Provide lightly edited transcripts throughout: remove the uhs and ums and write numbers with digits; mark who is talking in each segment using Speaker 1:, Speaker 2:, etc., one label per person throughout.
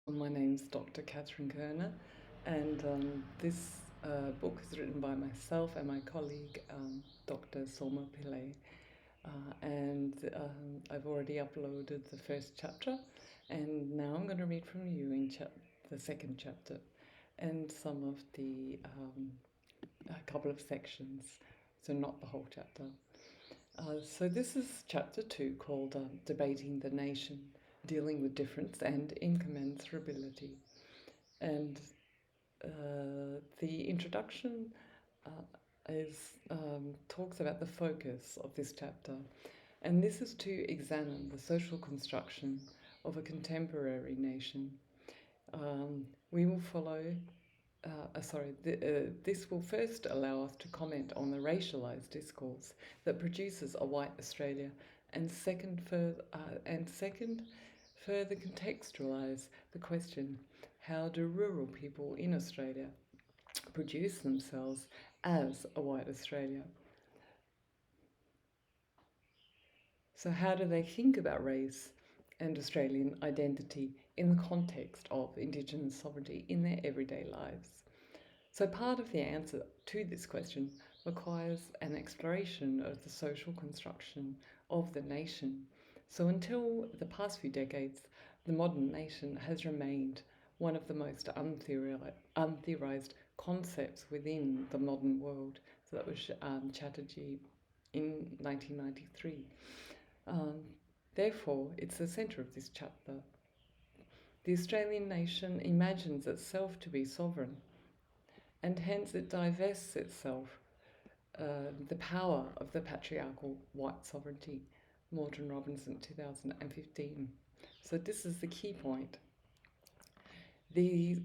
Speaker 1: My name's Dr. Koerner, and this book is written by myself and my colleague, Dr. Pillay. And I've already uploaded the first chapter, and now I'm going to read from you in the second chapter and some of the a couple of sections, so not the whole chapter. So this is chapter 2 called Debating the Nation, Dealing with Difference and Incommensurability. And the introduction talks about the focus of this chapter, and this is to examine the social construction of a contemporary nation. We will follow. This will first allow us to comment on the racialised discourse that produces a white Australia, and second, further contextualise the question: how do rural people in Australia produce themselves as a white Australia? So, how do they think about race and Australian identity in the context of Indigenous sovereignty in their everyday lives? So, part of the answer to this question requires an exploration of the social construction of the nation. So, until the past few decades, the modern nation has remained one of the most untheorized concepts within the modern world. So, that was Chatterjee in 1993. Um, Therefore, it's the centre of this chapter. The Australian nation imagines itself to be sovereign, and hence it divests itself the power of the patriarchal white sovereignty. Morton Robinson, 2015. So this is the key point. The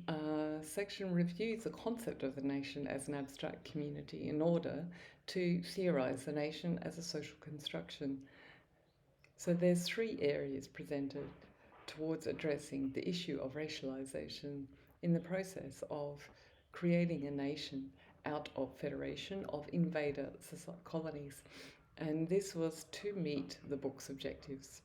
Speaker 1: section reviews the concept of the nation as an abstract community in order to theorise the nation as a social construction. So there's 3 areas presented towards addressing the issue of racialisation in the process of creating a nation out of federation of invader colonies, and this was to meet the book's objectives.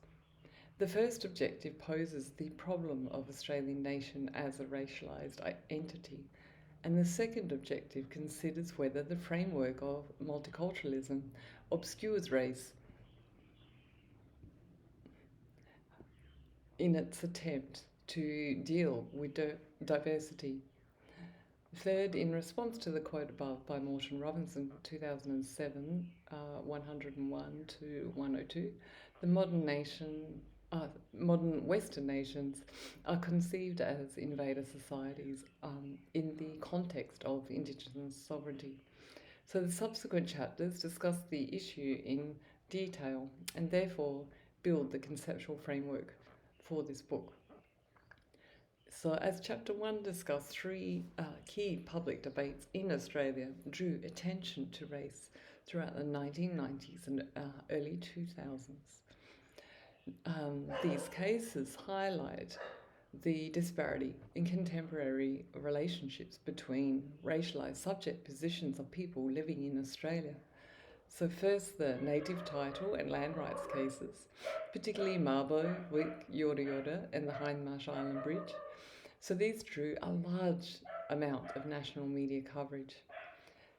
Speaker 1: The first objective poses the problem of Australian nation as a racialised entity, and the second objective considers whether the framework of multiculturalism obscures race in its attempt to deal with diversity. Third, in response to the quote above by Morton Robinson, 2007, 101 to 102, the modern Western nations are conceived as invader societies in the context of Indigenous sovereignty. So the subsequent chapters discuss the issue in detail and therefore build the conceptual framework for this book. So, as Chapter 1 discussed, 3 key public debates in Australia drew attention to race throughout the 1990s and early 2000s. These cases highlight the disparity in contemporary relationships between racialised subject positions of people living in Australia. So first, the native title and land rights cases, particularly Mabo, Wick, Yorta Yorta and the Hindmarsh Island Bridge. So these drew a large amount of national media coverage.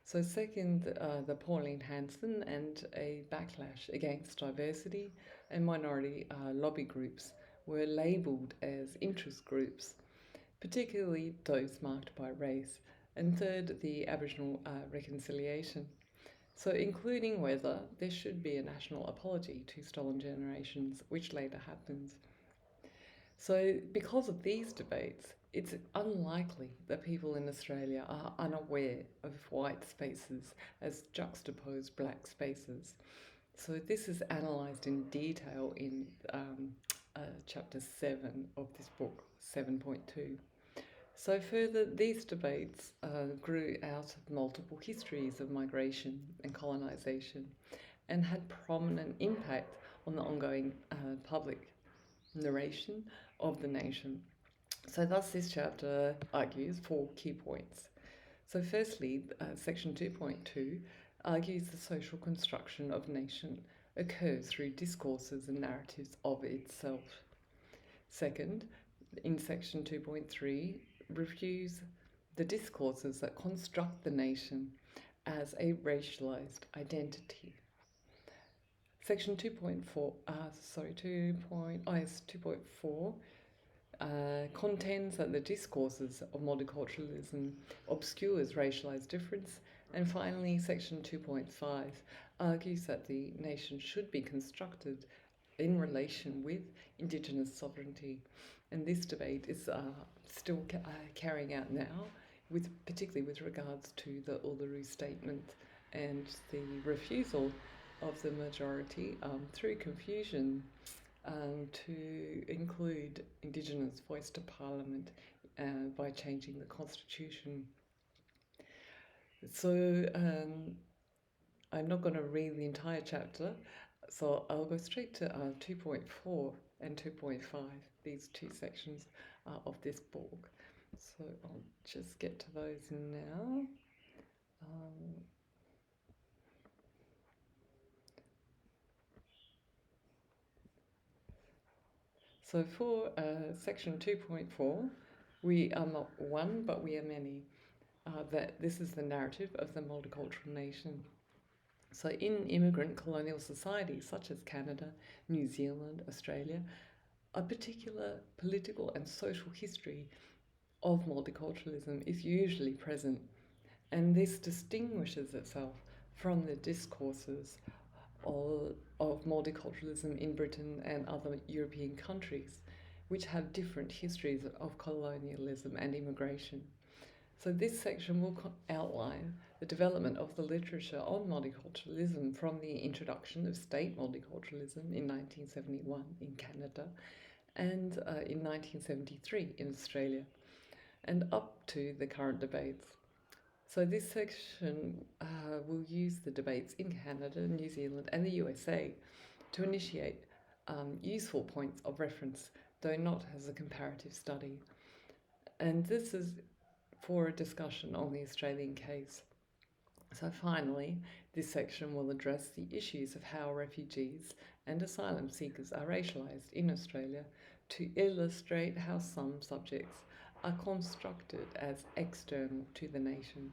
Speaker 1: So second, the Pauline Hanson and a backlash against diversity and minority lobby groups were labelled as interest groups, particularly those marked by race. And third, the Aboriginal reconciliation. So, including whether there should be a national apology to stolen generations, which later happens. So, because of these debates, it's unlikely that people in Australia are unaware of white spaces as juxtaposed black spaces. So, this is analysed in detail in chapter 7 of this book, 7.2. So further, these debates grew out of multiple histories of migration and colonisation and had prominent impact on the ongoing public narration of the nation. So thus this chapter argues 4 key points. So firstly, section 2.2 argues the social construction of nation occurs through discourses and narratives of itself. Second, in section 2.3 reviews the discourses that construct the nation as a racialized identity. Section 2.4, sorry, 2.4 contends that the discourses of multiculturalism obscures racialized difference. And finally, section 2.5 argues that the nation should be constructed in relation with Indigenous sovereignty. And this debate is still carrying out now, particularly with regards to the Uluru Statement and the refusal of the majority through confusion to include Indigenous voice to Parliament by changing the constitution. So I'm not going to read the entire chapter, so I'll go straight to 2.4 and 2.5, these two sections of this book. So I'll just get to those now. So for section 2.4, we are not one, but we are many. That this is the narrative of the multicultural nation. So in immigrant colonial societies such as Canada, New Zealand, Australia, a particular political and social history of multiculturalism is usually present, and this distinguishes itself from the discourses of multiculturalism in Britain and other European countries, which have different histories of colonialism and immigration. So this section will outline the development of the literature on multiculturalism from the introduction of state multiculturalism in 1971 in Canada and in 1973 in Australia, and up to the current debates. So this section will use the debates in Canada, New Zealand and the USA to initiate useful points of reference, though not as a comparative study. And this is for a discussion on the Australian case. So finally, this section will address the issues of how refugees and asylum seekers are racialised in Australia to illustrate how some subjects are constructed as external to the nation.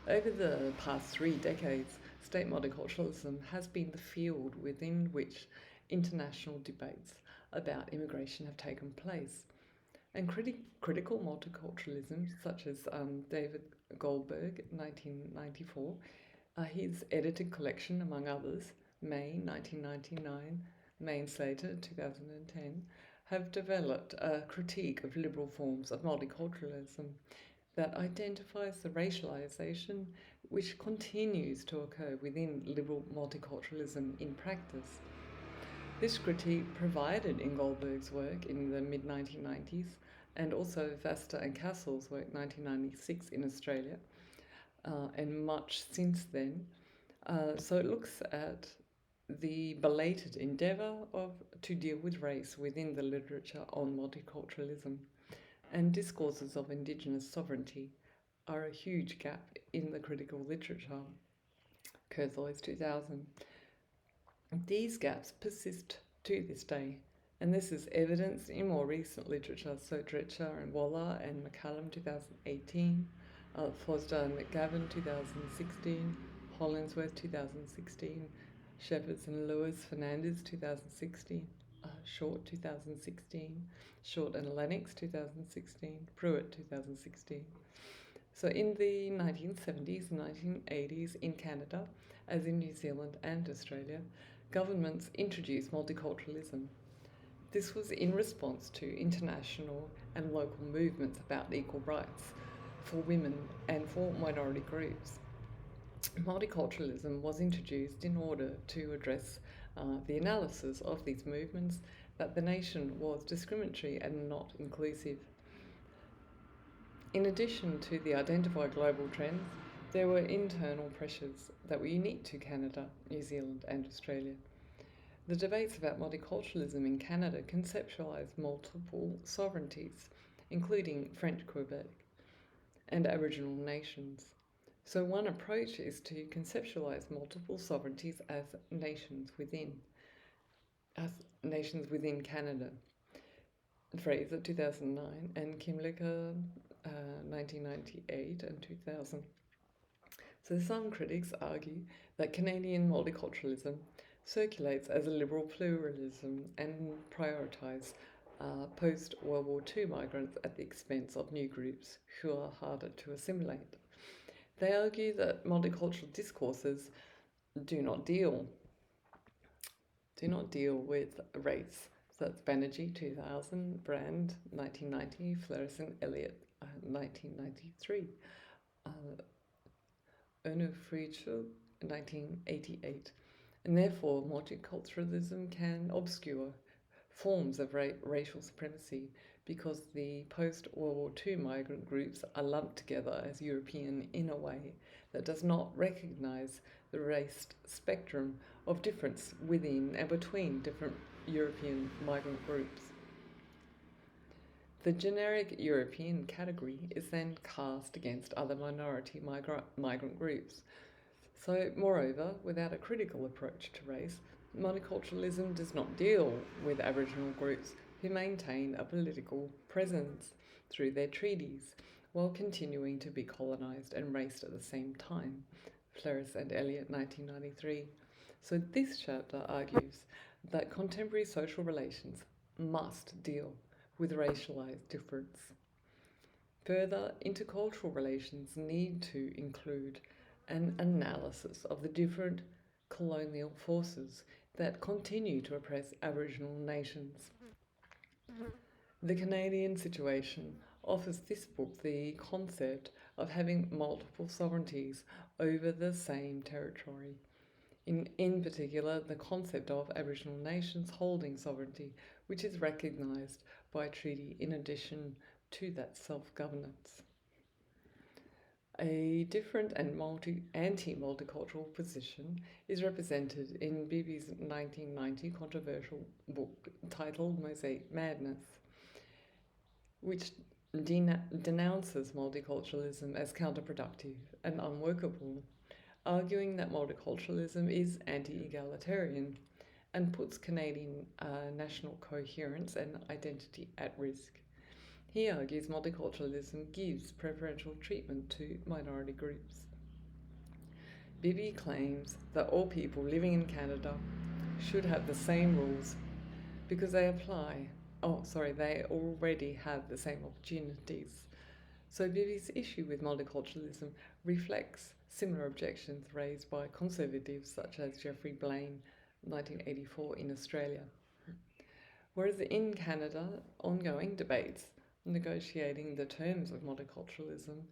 Speaker 1: Over the past 3 decades, state multiculturalism has been the field within which international debates about immigration have taken place. And critical multiculturalism, such as David Goldberg, 1994, his edited collection, among others, May 1999, May and Slater 2010, have developed a critique of liberal forms of multiculturalism that identifies the racialization which continues to occur within liberal multiculturalism in practice. This critique provided in Goldberg's work in the mid-1990s and also Vasta and Castle's work 1996 in Australia and much since then. So it looks at the belated endeavour to deal with race within the literature on multiculturalism, and discourses of Indigenous sovereignty are a huge gap in the critical literature. Kurzweil's 2000. These gaps persist to this day, and this is evidenced in more recent literature, so Dretcher and Waller and McCallum 2018, Foster and McGavin 2016, Hollingsworth 2016, Shepherds and Lewis Fernandez 2016, Short 2016, Short and Lennox 2016, Pruitt 2016. So in the 1970s and 1980s in Canada, as in New Zealand and Australia, governments introduced multiculturalism. This was in response to international and local movements about equal rights for women and for minority groups. Multiculturalism was introduced in order to address the analysis of these movements that the nation was discriminatory and not inclusive. In addition to the identified global trends, there were internal pressures that were unique to Canada, New Zealand and Australia. The debates about multiculturalism in Canada conceptualised multiple sovereignties, including French Quebec and Aboriginal nations. So one approach is to conceptualise multiple sovereignties as nations within Canada. Fraser 2009 and Kimlicka 1998 and 2000. So some critics argue that Canadian multiculturalism circulates as a liberal pluralism and prioritise post World War II migrants at the expense of new groups who are harder to assimilate. They argue that multicultural discourses do not deal with race. So that's Banerjee 2000, Brand 1990, Fleris and Elliott 1993, uh, Erno Friedel 1988. And therefore, multiculturalism can obscure forms of racial supremacy because the post World War II migrant groups are lumped together as European in a way that does not recognise the race spectrum of difference within and between different European migrant groups. The generic European category is then cast against other minority migrant groups. So, moreover, without a critical approach to race, multiculturalism does not deal with Aboriginal groups who maintain a political presence through their treaties while continuing to be colonised and raced at the same time. Fleris and Elliott, 1993. So, this chapter argues that contemporary social relations must deal with racialised difference. Further, intercultural relations need to include an analysis of the different colonial forces that continue to oppress Aboriginal nations. The Canadian situation offers this book the concept of having multiple sovereignties over the same territory. In particular, the concept of Aboriginal nations holding sovereignty, which is recognised by treaty in addition to that self-governance. A different and anti-multicultural position is represented in Bibi's 1990 controversial book titled Mosaic Madness, which denounces multiculturalism as counterproductive and unworkable, arguing that multiculturalism is anti-egalitarian and puts Canadian national coherence and identity at risk. He argues multiculturalism gives preferential treatment to minority groups. Bibi claims that all people living in Canada should have the same rules because they already have the same opportunities. So Bibi's issue with multiculturalism reflects similar objections raised by conservatives such as Geoffrey Blain, 1984 in Australia. Whereas in Canada, ongoing debates negotiating the terms of multiculturalism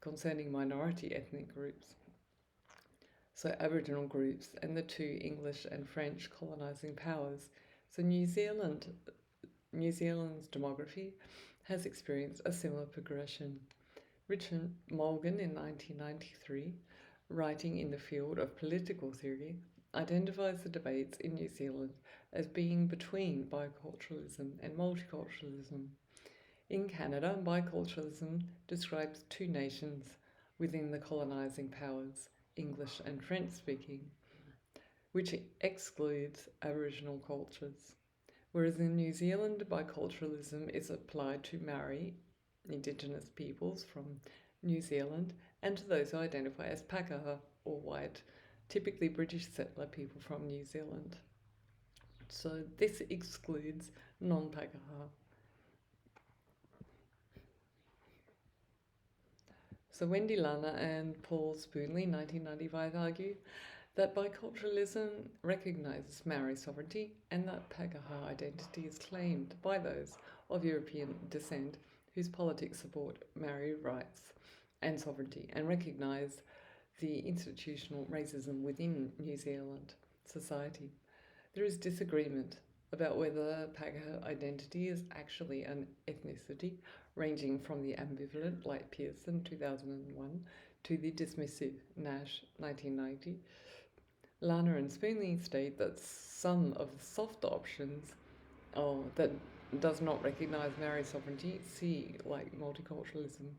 Speaker 1: concerning minority ethnic groups, so Aboriginal groups and the two English and French colonising powers. So New Zealand's demography has experienced a similar progression. Richard Morgan in 1993, writing in the field of political theory, identifies the debates in New Zealand as being between biculturalism and multiculturalism. In Canada, biculturalism describes two nations within the colonising powers, English and French speaking, which excludes Aboriginal cultures. Whereas in New Zealand, biculturalism is applied to Maori, Indigenous peoples from New Zealand, and to those who identify as Pākehā or white, typically British settler people from New Zealand. So this excludes non-Pākehā. So Wendy Lana and Paul Spoonley, 1995, argue that biculturalism recognises Maori sovereignty and that Pākehā identity is claimed by those of European descent whose politics support Maori rights and sovereignty and recognise the institutional racism within New Zealand society. There is disagreement about whether Pākehā identity is actually an ethnicity, ranging from the ambivalent, like Pearson 2001, to the dismissive, Nash 1990. Lana and Spoonley state that some of the softer options that does not recognise Maori sovereignty, see like multiculturalism.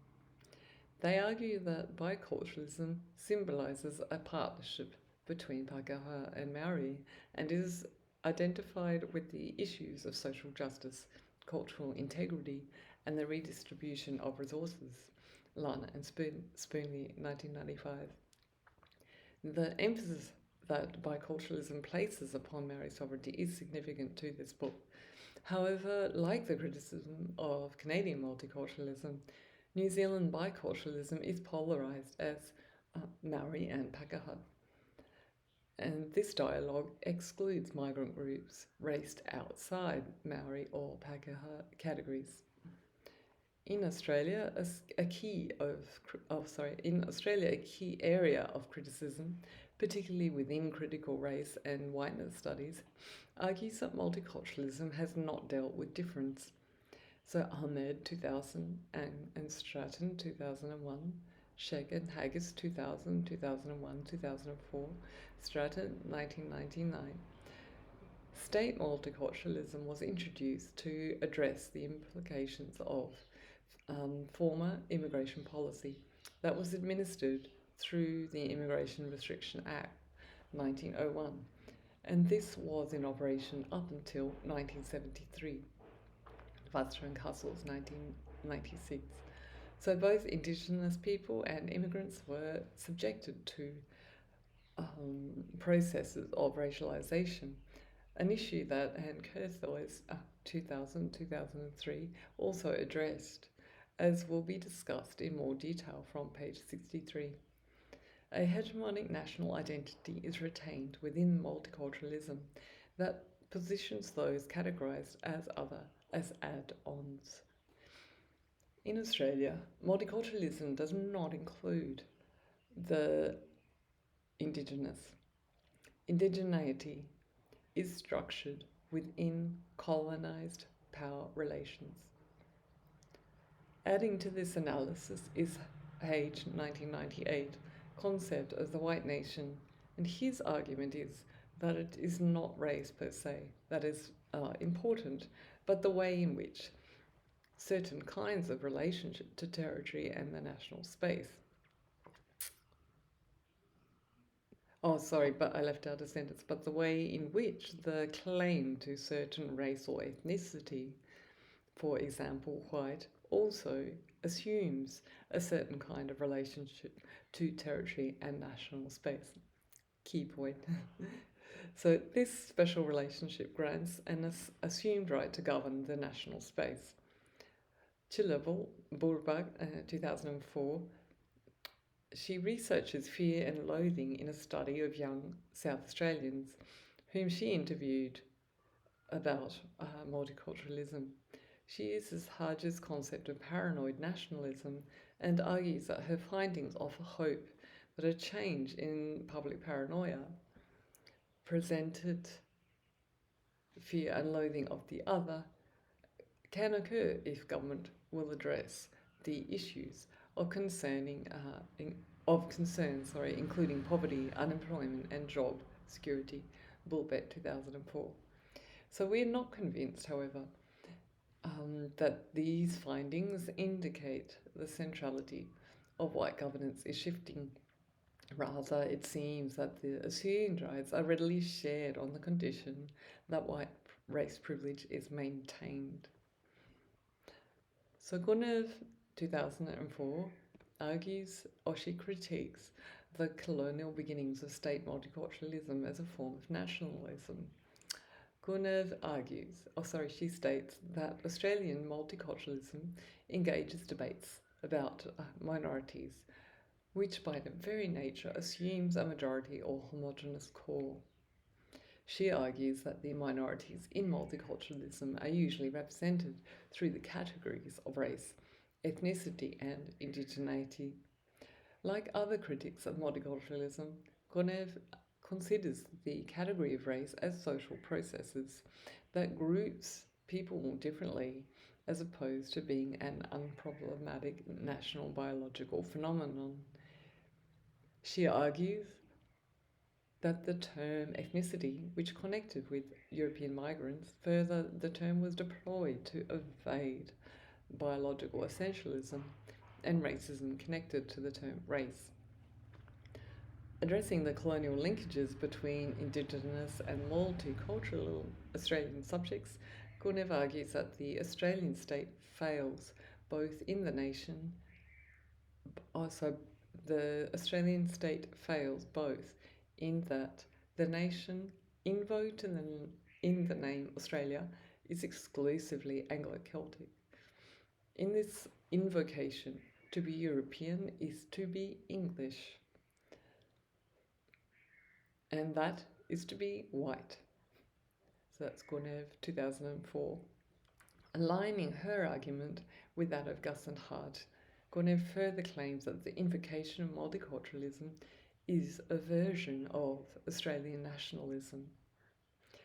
Speaker 1: They argue that biculturalism symbolises a partnership between Pākehā and Maori and is identified with the issues of social justice cultural integrity and the redistribution of resources, Lana and Spoonley, 1995. The emphasis that biculturalism places upon Maori sovereignty is significant to this book. However, like the criticism of Canadian multiculturalism, New Zealand biculturalism is polarised as Maori and Pākehā. And this dialogue excludes migrant groups raised outside Maori or Pākehā categories. In Australia, a key area of criticism, particularly within critical race and whiteness studies, argues that multiculturalism has not dealt with difference. So Ahmed 2000 and Stratton 2001, Sheck and Haggis 2000, 2001, 2004, Stratton 1999. State multiculturalism was introduced to address the implications of former immigration policy that was administered through the Immigration Restriction Act 1901, and this was in operation up until 1973, Vaster and Castle's 1996. So both Indigenous people and immigrants were subjected to processes of racialisation, an issue that Anne Koerner's 2000-2003 also addressed, as will be discussed in more detail from page 63. A hegemonic national identity is retained within multiculturalism that positions those categorised as other as add-ons. In Australia, multiculturalism does not include the Indigenous. Indigeneity is structured within colonised power relations. Adding to this analysis is Page 1998 concept of the white nation, and his argument is that it is not race per se that is important, but the way in which certain kinds of relationship to territory and the national space. Oh, sorry, but I left out a sentence. But the way in which the claim to certain race or ethnicity, for example, white, also assumes a certain kind of relationship to territory and national space. Key point. So this special relationship grants an assumed right to govern the national space. Chilabal Burbag, 2004, she researches fear and loathing in a study of young South Australians whom she interviewed about multiculturalism. She uses Hodge's concept of paranoid nationalism and argues that her findings offer hope that a change in public paranoia presented fear and loathing of the other can occur if government will address the issues of concern, including poverty, unemployment, and job security. Bulbet 2004. So we're not convinced, however, that these findings indicate the centrality of white governance is shifting. Rather, it seems that the assumed rights are readily shared on the condition that white race privilege is maintained. So Koerner, 2004, argues, or she critiques, the colonial beginnings of state multiculturalism as a form of nationalism. Koerner she states that Australian multiculturalism engages debates about minorities, which by their very nature assumes a majority or homogenous core. She argues that the minorities in multiculturalism are usually represented through the categories of race, ethnicity, and indigeneity. Like other critics of multiculturalism, Koerner considers the category of race as social processes that groups people differently as opposed to being an unproblematic national biological phenomenon. She argues that the term ethnicity, which connected with European migrants, further the term was deployed to evade biological essentialism and racism connected to the term race. Addressing the colonial linkages between Indigenous and multicultural Australian subjects, Koerner argues that the Australian state fails both in the nation, also the Australian state fails both in that the nation invoked in the name Australia is exclusively Anglo-Celtic. In this invocation, to be European is to be English, and that is to be white. So that's Koerner, 2004. Aligning her argument with that of Gus and Hart, Koerner further claims that the invocation of multiculturalism is a version of Australian nationalism.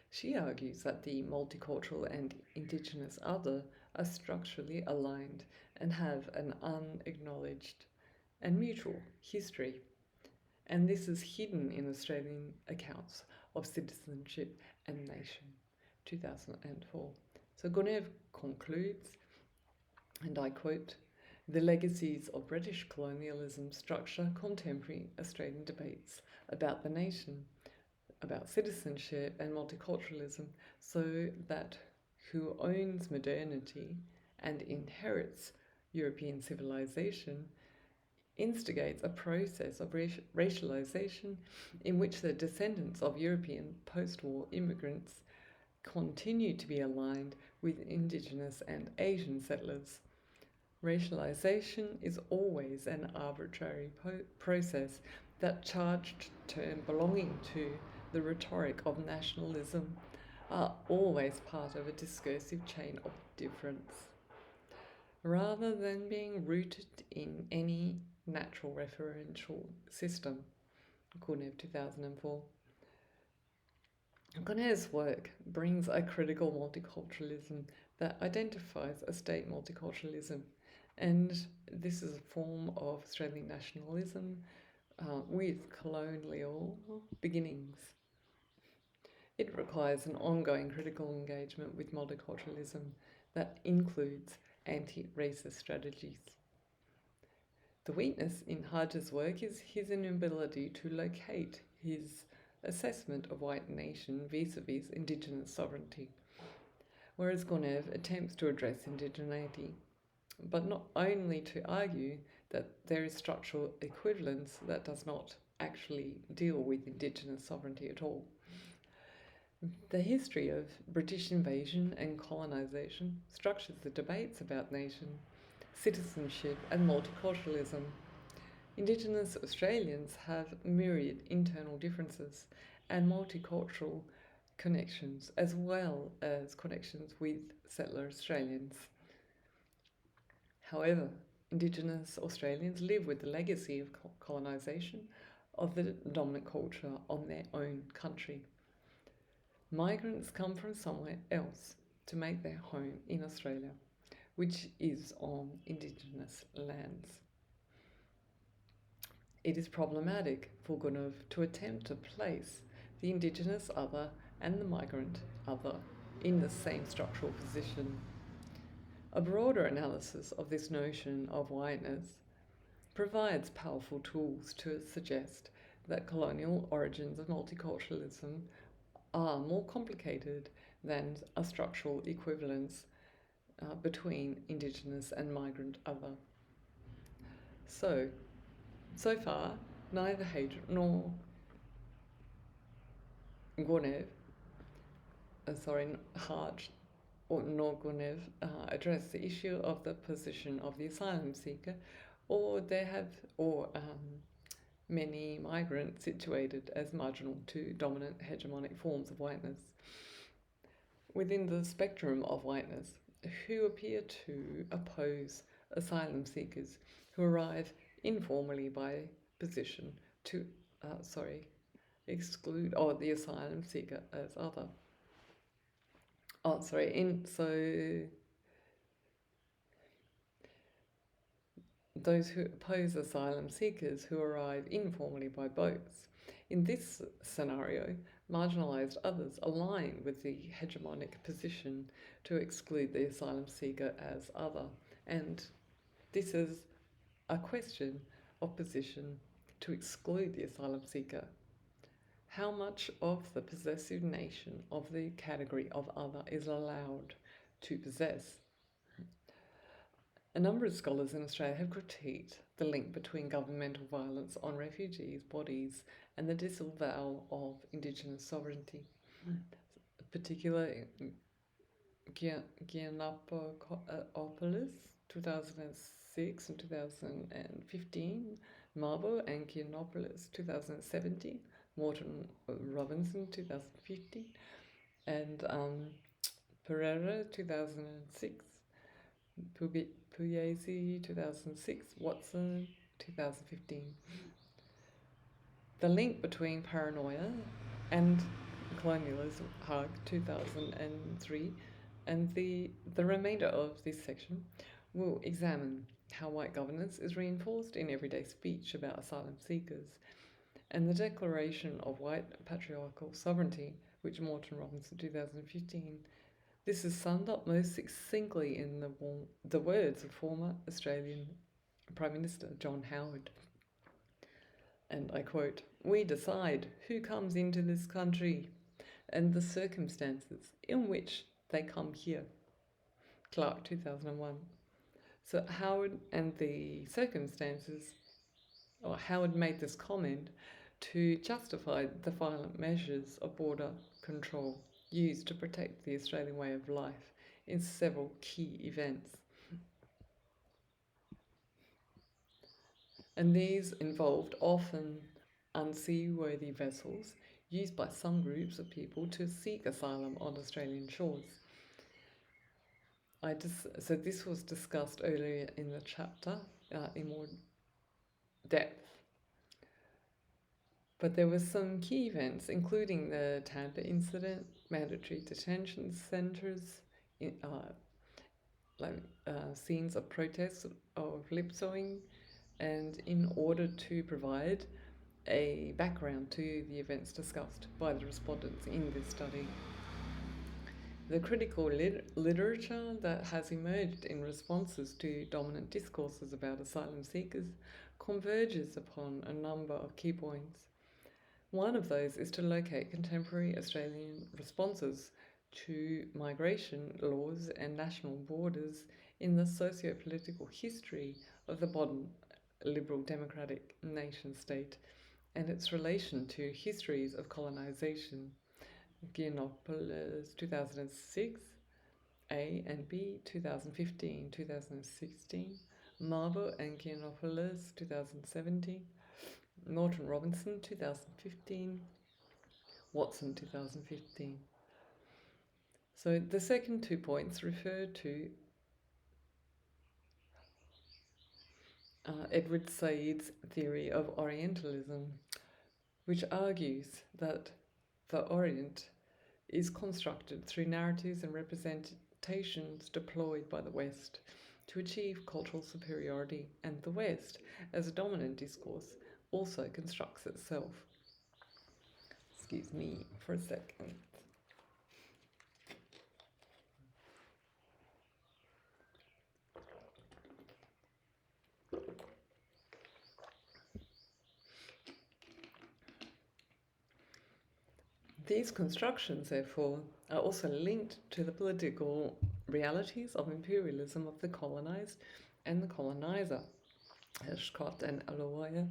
Speaker 1: She argues that the multicultural and Indigenous other are structurally aligned and have an unacknowledged and mutual history, and this is hidden in Australian accounts of citizenship and nation, 2004. So Koerner concludes, and I quote, "The legacies of British colonialism structure contemporary Australian debates about the nation, about citizenship and multiculturalism, so that who owns modernity and inherits European civilization instigates a process of racialization in which the descendants of European post-war immigrants continue to be aligned with Indigenous and Asian settlers. Racialization is always an arbitrary process. That charged term belonging to the rhetoric of nationalism are always part of a discursive chain of difference, rather than being rooted in any natural referential system." Koerner, 2004. Koerner's work brings a critical multiculturalism that identifies a state multiculturalism, and this is a form of Australian nationalism with colonial beginnings. It requires an ongoing critical engagement with multiculturalism that includes anti-racist strategies. The weakness in Hart's work is his inability to locate his assessment of white nation vis-a-vis Indigenous sovereignty, whereas Koerner attempts to address indigeneity, but not only to argue that there is structural equivalence that does not actually deal with Indigenous sovereignty at all. The history of British invasion and colonisation structures the debates about nation, citizenship and multiculturalism. Indigenous Australians have myriad internal differences and multicultural connections, as well as connections with settler Australians. However, Indigenous Australians live with the legacy of colonisation of the dominant culture on their own country. Migrants come from somewhere else to make their home in Australia, which is on Indigenous lands. It is problematic for Koerner to attempt to place the Indigenous other and the migrant other in the same structural position. A broader analysis of this notion of whiteness provides powerful tools to suggest that colonial origins of multiculturalism are more complicated than a structural equivalence between Indigenous and migrant other. So far, neither Hadrian nor Hart nor Koerner address the issue of the position of the asylum seeker, or many migrants situated as marginal to dominant hegemonic forms of whiteness. Within the spectrum of whiteness, who appear to oppose asylum seekers who arrive informally by position to exclude the asylum seeker as other. Those who oppose asylum seekers who arrive informally by boats. In this scenario, marginalised others align with the hegemonic position to exclude the asylum seeker as other, and this is a question of position to exclude the asylum seeker. How much of the possessive nation of the category of other is allowed to possess. A number of scholars in Australia have critiqued the link between governmental violence on refugees' bodies and the disavowal of Indigenous sovereignty. Particular Giannopoulos, 2006 and 2015, Mabo and Giannopoulos, 2017, Morton Robinson, 2015, and Pereira, 2006, Pillay, 2006, Watson, 2015. The link between paranoia and colonialism, Hague, 2003, and the remainder of this section will examine how white governance is reinforced in everyday speech about asylum seekers, and the Declaration of White Patriarchal Sovereignty, which Morton Robinson, 2015. This is summed up most succinctly in the words of former Australian Prime Minister John Howard. And I quote, "We decide who comes into this country and the circumstances in which they come here." Clark, 2001. So Howard and the circumstances, or Howard made this comment to justify the violent measures of border control used to protect the Australian way of life in several key events. And these involved often unseaworthy vessels used by some groups of people to seek asylum on Australian shores. So this was discussed earlier in the chapter in more depth. But there were some key events, including the Tampa incident, mandatory detention centres, scenes of protests of lip sewing, and in order to provide a background to the events discussed by the respondents in this study. The critical literature that has emerged in responses to dominant discourses about asylum seekers converges upon a number of key points. One of those is to locate contemporary Australian responses to migration laws and national borders in the socio-political history of the modern liberal democratic nation state and its relation to histories of colonisation. Giannopoulos, 2006, A and B, 2015, 2016, Mabo and Giannopoulos, 2017, Morton Robinson, 2015, Watson, 2015. So the second 2 points refer to Edward Said's theory of Orientalism, which argues that the Orient is constructed through narratives and representations deployed by the West to achieve cultural superiority, and the West, as a dominant discourse, also constructs itself. Excuse me for a second. These constructions, therefore, are also linked to the political realities of imperialism of the colonized and the colonizer. Scott and Aloya,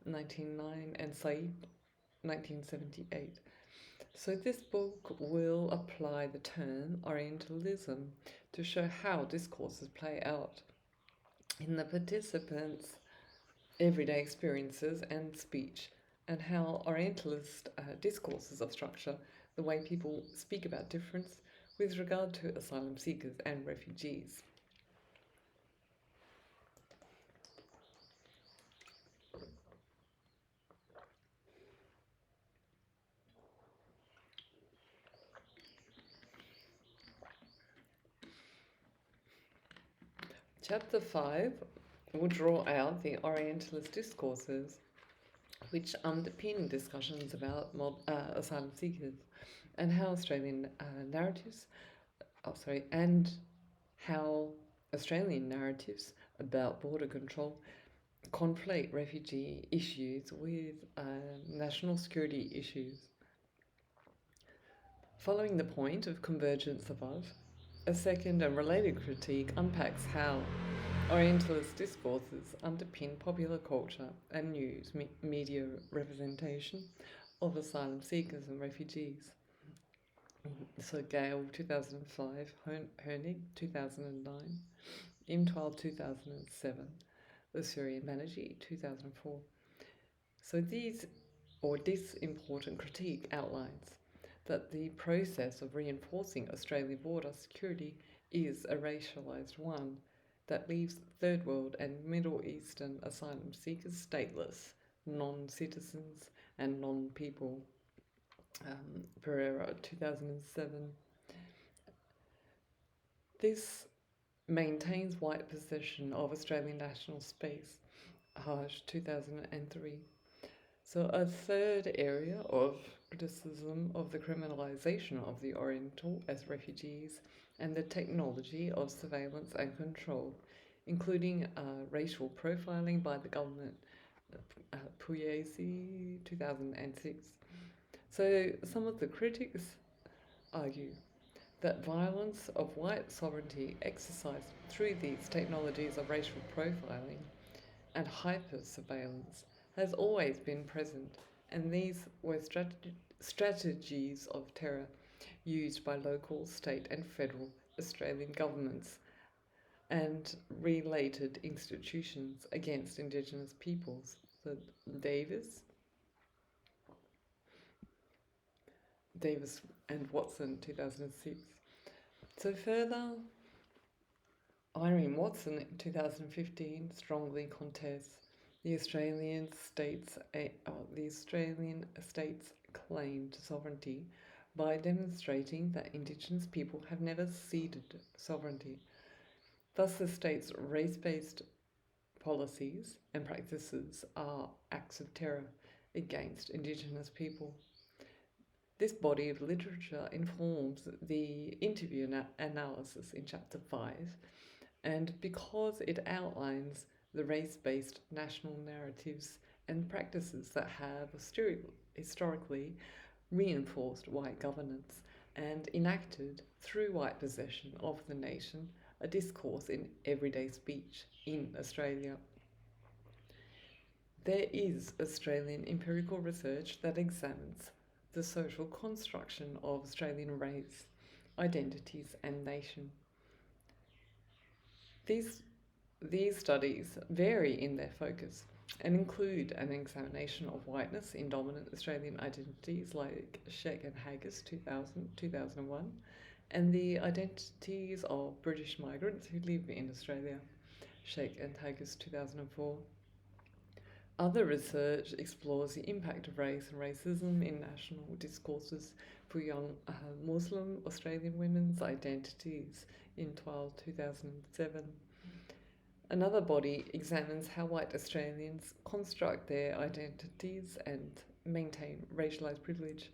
Speaker 1: 1909, and Said, 1978. So this book will apply the term Orientalism to show how discourses play out in the participants' everyday experiences and speech, and how Orientalist discourses of structure the way people speak about difference with regard to asylum seekers and refugees. Chapter 5 will draw out the Orientalist discourses which underpin discussions about asylum seekers and how Australian narratives, and how Australian narratives about border control conflate refugee issues with national security issues. Following the point of convergence above, A second and related critique unpacks how Orientalist discourses underpin popular culture and news media representation of asylum seekers and refugees. So Gale, 2005, Hoenig, 2009, Imtwal, 2007, The Syrian Banerjee, 2004. So this important critique outlines that the process of reinforcing Australian border security is a racialised one that leaves Third World and Middle Eastern asylum seekers stateless, non-citizens and non-people. Pereira, 2007. This maintains white possession of Australian national space, Haj, 2003. So, a third area of criticism of the criminalisation of the Oriental as refugees and the technology of surveillance and control, including racial profiling by the government, Pillay, 2006. So, some of the critics argue that violence of white sovereignty exercised through these technologies of racial profiling and hyper surveillance has always been present, and these were strategies of terror used by local, state, and federal Australian governments and related institutions against Indigenous peoples. So Davis, Davis and Watson, 2006. So further, Irene Watson, in 2015, strongly contests the Australian state's claim to sovereignty by demonstrating that Indigenous people have never ceded sovereignty. Thus, the state's race-based policies and practices are acts of terror against Indigenous people. This body of literature informs the interview analysis in Chapter 5, and because it outlines the race-based national narratives and practices that have historically reinforced white governance and enacted through white possession of the nation a discourse in everyday speech in Australia. There is Australian empirical research that examines the social construction of Australian race, identities, and nation. These studies vary in their focus and include an examination of whiteness in dominant Australian identities like Sheck and Haggis, 2000, 2001, and the identities of British migrants who live in Australia, Sheck and Haggis, 2004. Other research explores the impact of race and racism in national discourses for young Muslim Australian women's identities in 2007. Another body examines how white Australians construct their identities and maintain racialised privilege,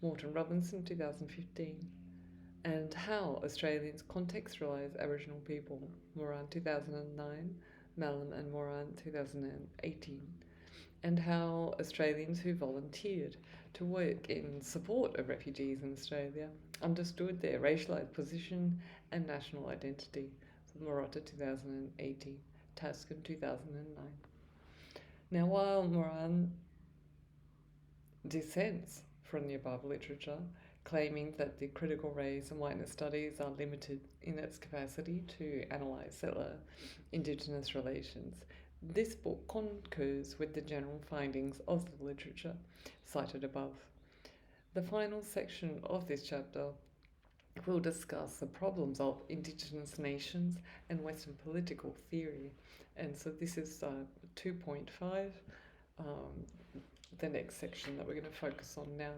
Speaker 1: Morton Robinson, 2015, and how Australians contextualise Aboriginal people, Moran, 2009, Mallam and Moran, 2018, and how Australians who volunteered to work in support of refugees in Australia understood their racialised position and national identity, Marotta, 2018, Taskin, 2009. Now, while Moran dissents from the above literature, claiming that the critical race and whiteness studies are limited in its capacity to analyse settler Indigenous relations, this book concurs with the general findings of the literature cited above. The final section of this chapter will discuss the problems of Indigenous nations and Western political theory. And so this is 2.5, the next section that we're going to focus on now.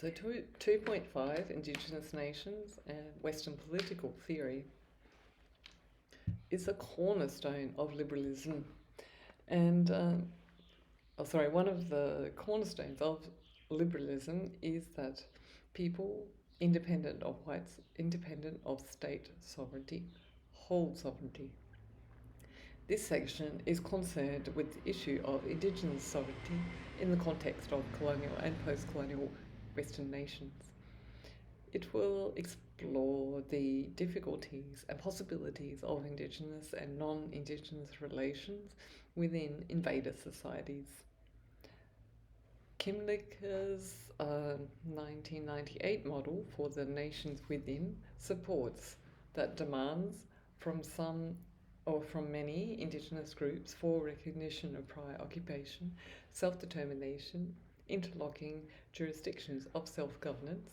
Speaker 1: So 2.5, Indigenous nations and Western political theory, is a cornerstone of liberalism. And, one of the cornerstones of liberalism is that people, independent of whites, independent of state sovereignty, hold sovereignty. This section is concerned with the issue of Indigenous sovereignty in the context of colonial and post-colonial Western nations. It will explore the difficulties and possibilities of Indigenous and non-Indigenous relations within invader societies. Kimlicker's 1998 model for the nations within supports that demands from some or from many Indigenous groups for recognition of prior occupation, self-determination, interlocking jurisdictions of self-governance,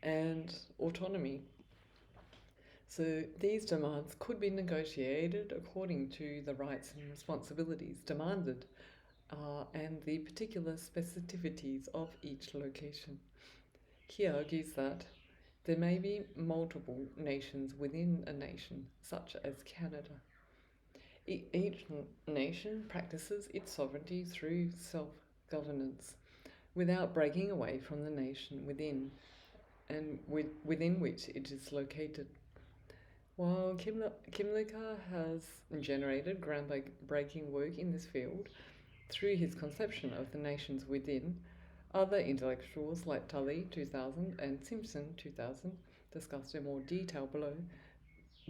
Speaker 1: and autonomy. So these demands could be negotiated according to the rights and responsibilities demanded and the particular specificities of each location. He argues that there may be multiple nations within a nation, such as Canada. Each nation practices its sovereignty through self-governance without breaking away from the nation within and within which it is located. While Kimlicka has generated groundbreaking work in this field through his conception of the nations within, other intellectuals like Tully 2000 and Simpson 2000, discussed in more detail below,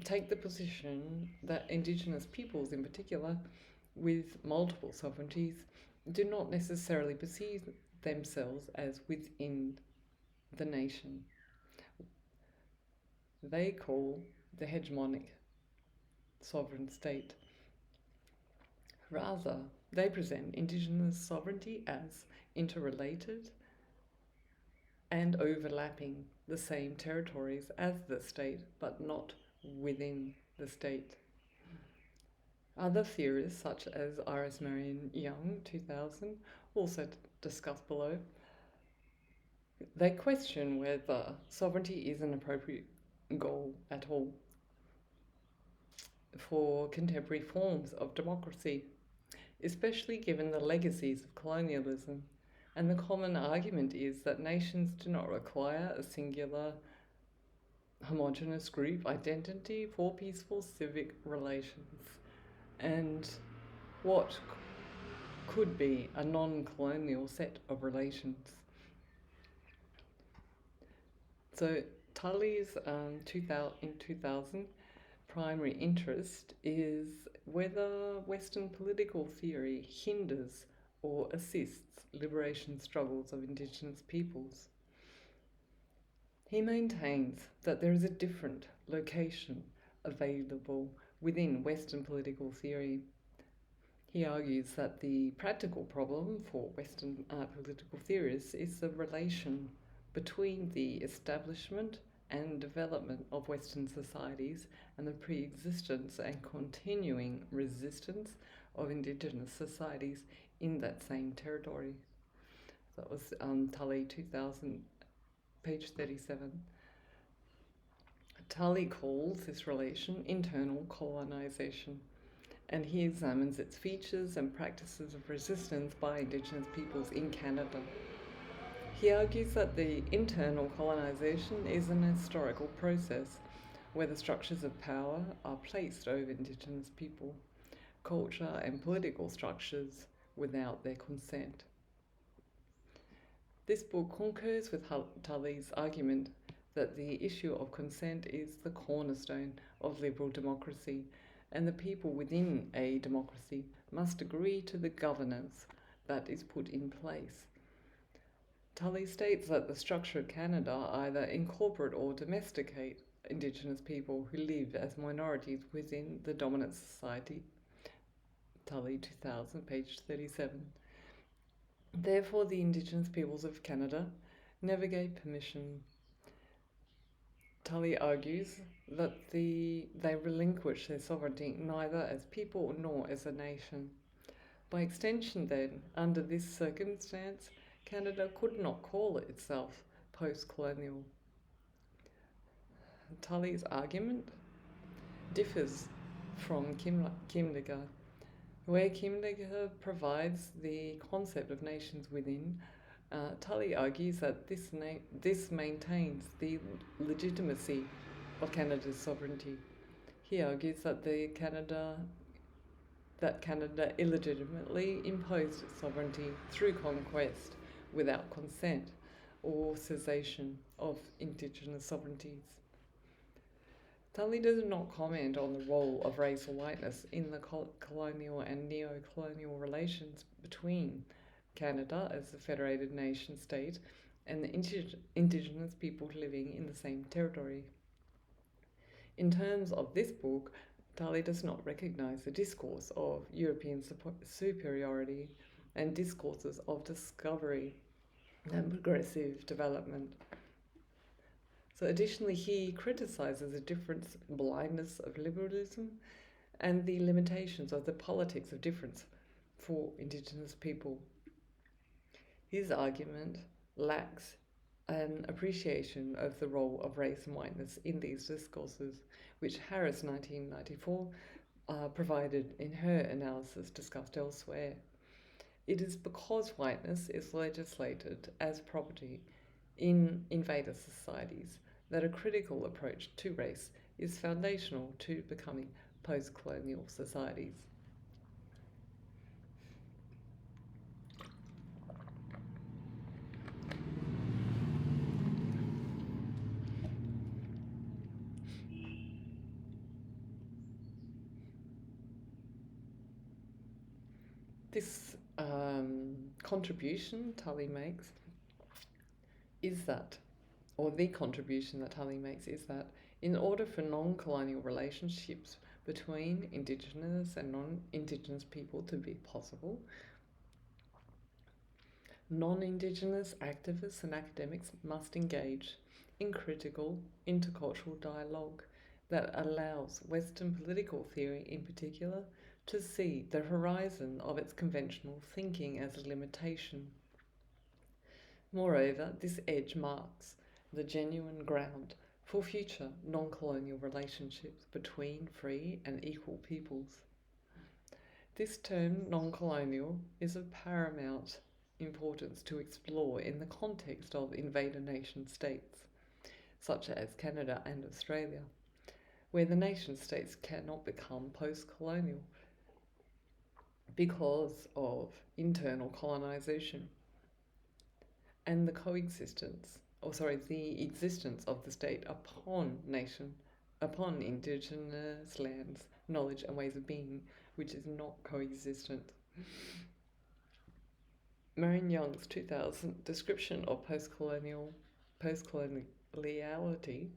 Speaker 1: take the position that Indigenous peoples in particular, with multiple sovereignties, do not necessarily perceive themselves as within the nation they call the hegemonic sovereign state. Rather, they present Indigenous sovereignty as interrelated and overlapping the same territories as the state, but not within the state. Other theorists, such as Iris Marion Young, 2000, also discussed below, they question whether sovereignty is an appropriate goal at all for contemporary forms of democracy, especially given the legacies of colonialism. And the common argument is that nations do not require a singular homogenous group identity for peaceful civic relations, and what could be a non-colonial set of relations. So Tully's in 2000 primary interest is whether Western political theory hinders or assists liberation struggles of Indigenous peoples. He maintains that there is a different location available within Western political theory. He argues that the practical problem for Western political theorists is the relation between the establishment and development of Western societies and the pre-existence and continuing resistance of Indigenous societies in that same territory. That was Tully 2000, page 37. Tully calls this relation internal colonisation, and he examines its features and practices of resistance by Indigenous peoples in Canada. He argues that the internal colonisation is an historical process where the structures of power are placed over Indigenous people, culture and political structures without their consent. This book concurs with Tully's argument that the issue of consent is the cornerstone of liberal democracy, and the people within a democracy must agree to the governance that is put in place. Tully states that the structure of Canada either incorporate or domesticate Indigenous people who live as minorities within the dominant society. Tully 2000, page 37. Therefore, the Indigenous peoples of Canada never gave permission. Tully argues that they relinquish their sovereignty neither as people nor as a nation. By extension, then, under this circumstance, Canada could not call itself post-colonial. Tully's argument differs from Kimlicka, where Kimlicka provides the concept of nations within. Tully argues that this maintains the legitimacy of Canada's sovereignty. He argues that Canada illegitimately imposed its sovereignty through conquest without consent or cessation of Indigenous sovereignties. Tully does not comment on the role of race or whiteness in the colonial and neo-colonial relations between Canada as a federated nation state and the Indigenous people living in the same territory. In terms of this book, Tully does not recognise the discourse of European superiority and discourses of discovery and progressive development. So, additionally, he criticises the difference, blindness of liberalism, and the limitations of the politics of difference for Indigenous people. His argument lacks an appreciation of the role of race and whiteness in these discourses, which Harris 1994 provided in her analysis discussed elsewhere. It is because whiteness is legislated as property in invader societies that a critical approach to race is foundational to becoming post-colonial societies. This contribution Tully makes is that, or the contribution that Tully makes is that in order for non-colonial relationships between Indigenous and non-Indigenous people to be possible, non-Indigenous activists and academics must engage in critical intercultural dialogue that allows Western political theory in particular to see the horizon of its conventional thinking as a limitation. Moreover, this edge marks the genuine ground for future non-colonial relationships between free and equal peoples. This term, non-colonial, is of paramount importance to explore in the context of invader nation states, such as Canada and Australia, where the nation states cannot become post-colonial because of internal colonisation and the existence of the state upon Indigenous lands, knowledge and ways of being, which is not coexistent. Marion Young's 2000 description of post-coloniality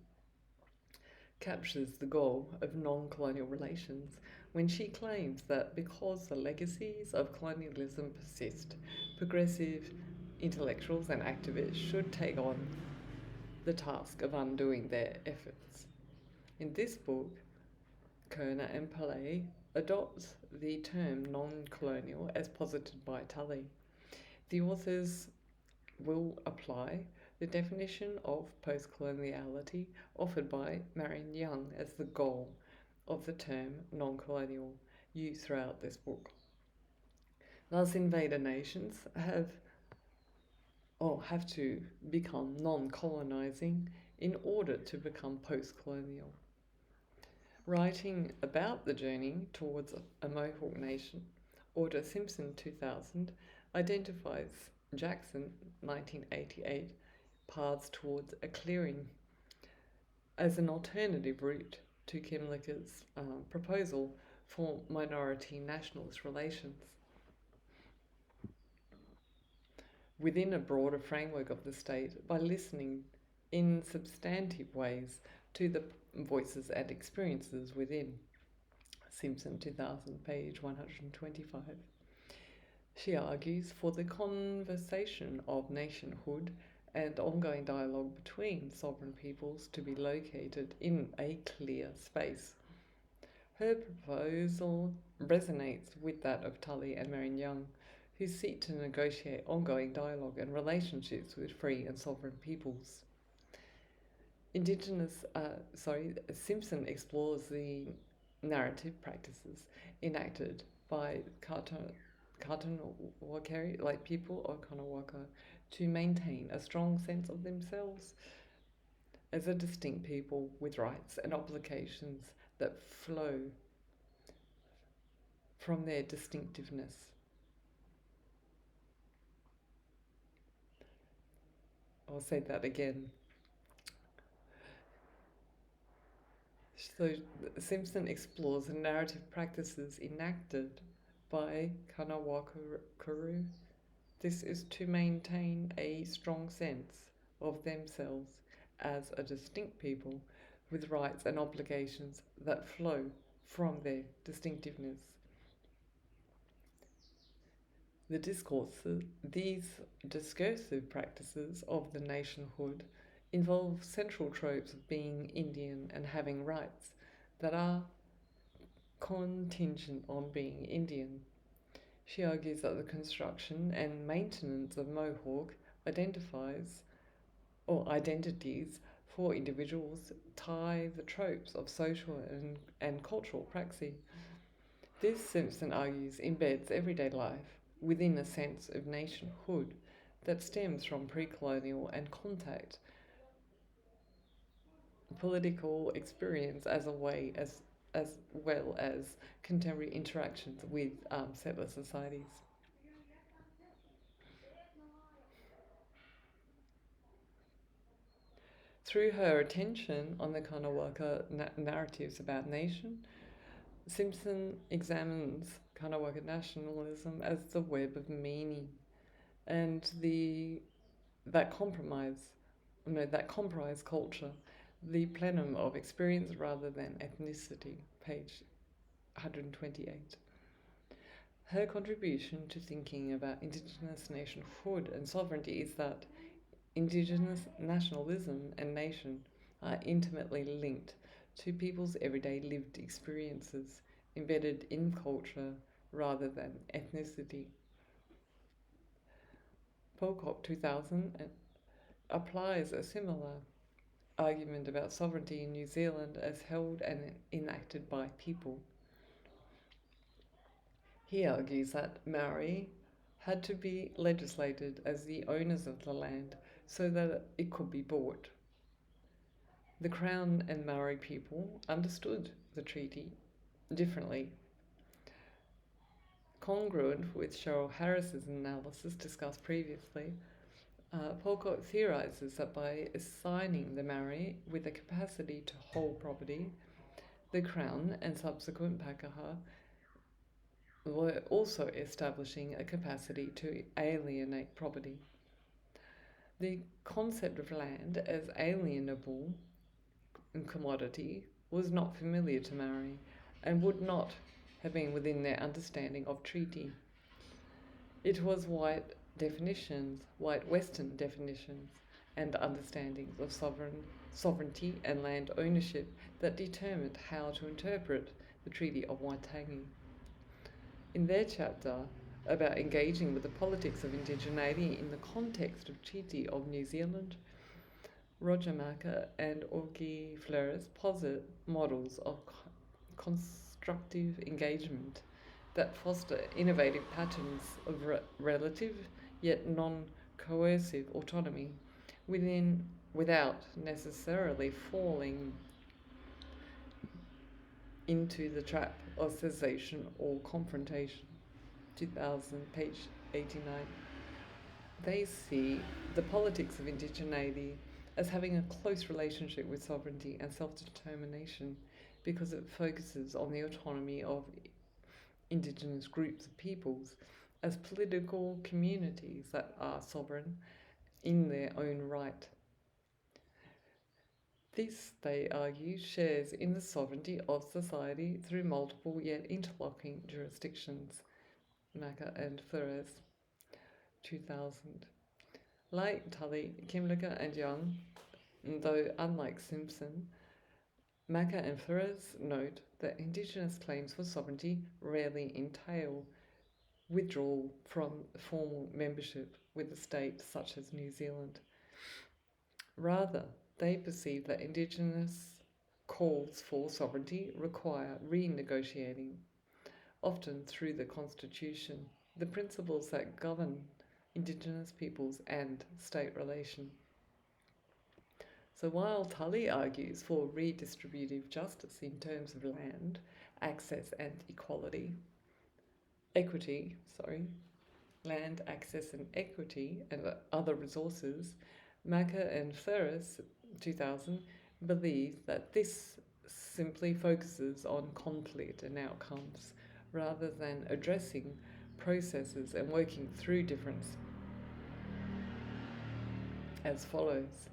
Speaker 1: captures the goal of non-colonial relations when she claims that because the legacies of colonialism persist, progressive intellectuals and activists should take on the task of undoing their efforts. In this book, Koerner and Pillay adopts the term non-colonial as posited by Tully. The authors will apply the definition of post-coloniality offered by Marion Young as the goal of the term non-colonial used throughout this book. Thus, invader nations have to become non-colonizing in order to become post-colonial. Writing about the journey towards a Mohawk nation, Order Simpson 2000 identifies Jackson 1988 paths towards a clearing as an alternative route to Kimlicker's proposal for minority nationalist relations. Within a broader framework of the state by listening in substantive ways to the voices and experiences within. Simpson 2000, page 125. She argues for the conversation of nationhood and ongoing dialogue between sovereign peoples to be located in a clear space. Her proposal resonates with that of Tully and Marion Young, who seek to negotiate ongoing dialogue and relationships with free and sovereign peoples. Simpson explores the narrative practices enacted by Katanawakari, like people of Kanawaka, to maintain a strong sense of themselves as a distinct people with rights and obligations that flow from their distinctiveness. I'll say that again. So Simpson explores the narrative practices enacted by Kanawha. This is to maintain a strong sense of themselves as a distinct people with rights and obligations that flow from their distinctiveness. These discursive practices of the nationhood involve central tropes of being Indian and having rights that are contingent on being Indian. She argues that the construction and maintenance of Mohawk identifies or identities for individuals tie the tropes of social and cultural praxis. This, Simpson argues, embeds everyday life within a sense of nationhood that stems from pre-colonial and contact political experience as well as contemporary interactions with settler societies. Through her attention on the Kanawha narratives about nation, Simpson examines Kanawha nationalism as the web of meaning and that compromise, that comprise culture, the plenum of experience rather than ethnicity, page 128. Her contribution to thinking about Indigenous nationhood and sovereignty is that Indigenous nationalism and nation are intimately linked to people's everyday lived experiences, embedded in culture rather than ethnicity. Pocock 2000 applies a similar argument about sovereignty in New Zealand as held and enacted by people. He argues that Maori had to be legislated as the owners of the land so that it could be bought. The Crown and Maori people understood the treaty differently. Congruent with Cheryl Harris's analysis discussed previously, Pocock theorises that by assigning the Maori with the capacity to hold property, the Crown and subsequent Pākehā were also establishing a capacity to alienate property. The concept of land as alienable commodity was not familiar to Maori and would not have been within their understanding of treaty. It was white Western definitions, and understandings of sovereignty and land ownership that determined how to interpret the Treaty of Waitangi. In their chapter about engaging with the politics of indigeneity in the context of Treaty of New Zealand, Roger Maka and Augie Flores posit models of constructive engagement that foster innovative patterns of relative yet non-coercive autonomy without necessarily falling into the trap of cessation or confrontation. 2000, page 89. They see the politics of indigeneity as having a close relationship with sovereignty and self-determination because it focuses on the autonomy of Indigenous groups of peoples as political communities that are sovereign in their own right. This, they argue, shares in the sovereignty of society through multiple yet interlocking jurisdictions. Maka and Flores, 2000. Like Tully, Kimlicka and Young, though unlike Simpson, Maka and Flores note that Indigenous claims for sovereignty rarely entail withdrawal from formal membership with a state such as New Zealand. Rather, they perceive that Indigenous calls for sovereignty require renegotiating, often through the Constitution, the principles that govern Indigenous peoples and state relation. So while Tully argues for redistributive justice in terms of land, access and land access and equity and other resources, Macker and Ferris, 2000, believe that this simply focuses on conflict and outcomes rather than addressing processes and working through difference as follows.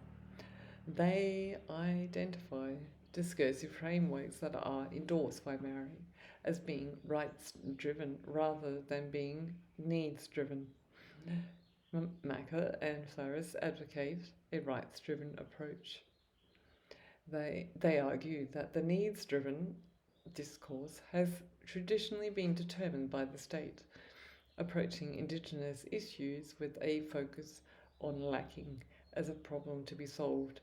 Speaker 1: They identify discursive frameworks that are endorsed by Mary as being rights driven rather than being needs driven. Macker and Ferris advocate a rights driven approach. They argue that the needs driven discourse has traditionally been determined by the state, approaching Indigenous issues with a focus on lacking as a problem to be solved,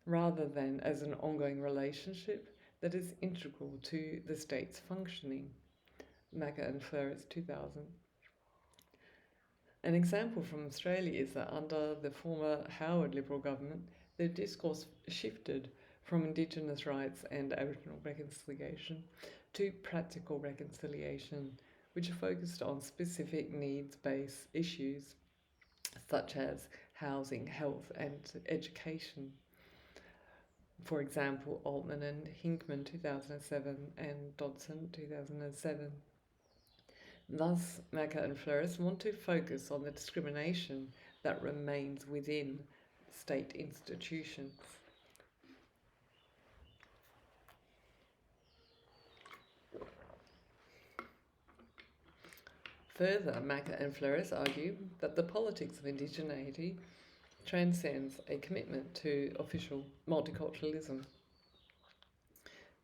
Speaker 1: rather than as an ongoing relationship that is integral to the state's functioning. Macker and Ferris, 2000. An example from Australia is that under the former Howard Liberal government, the discourse shifted from Indigenous rights and Aboriginal reconciliation to practical reconciliation, which focused on specific needs-based issues such as housing, health, and education. For example, Altman and Hinkman 2007 and Dodson 2007. Thus, Macker and Flores want to focus on the discrimination that remains within state institutions. Further, Macker and Flores argue that the politics of indigeneity transcends a commitment to official multiculturalism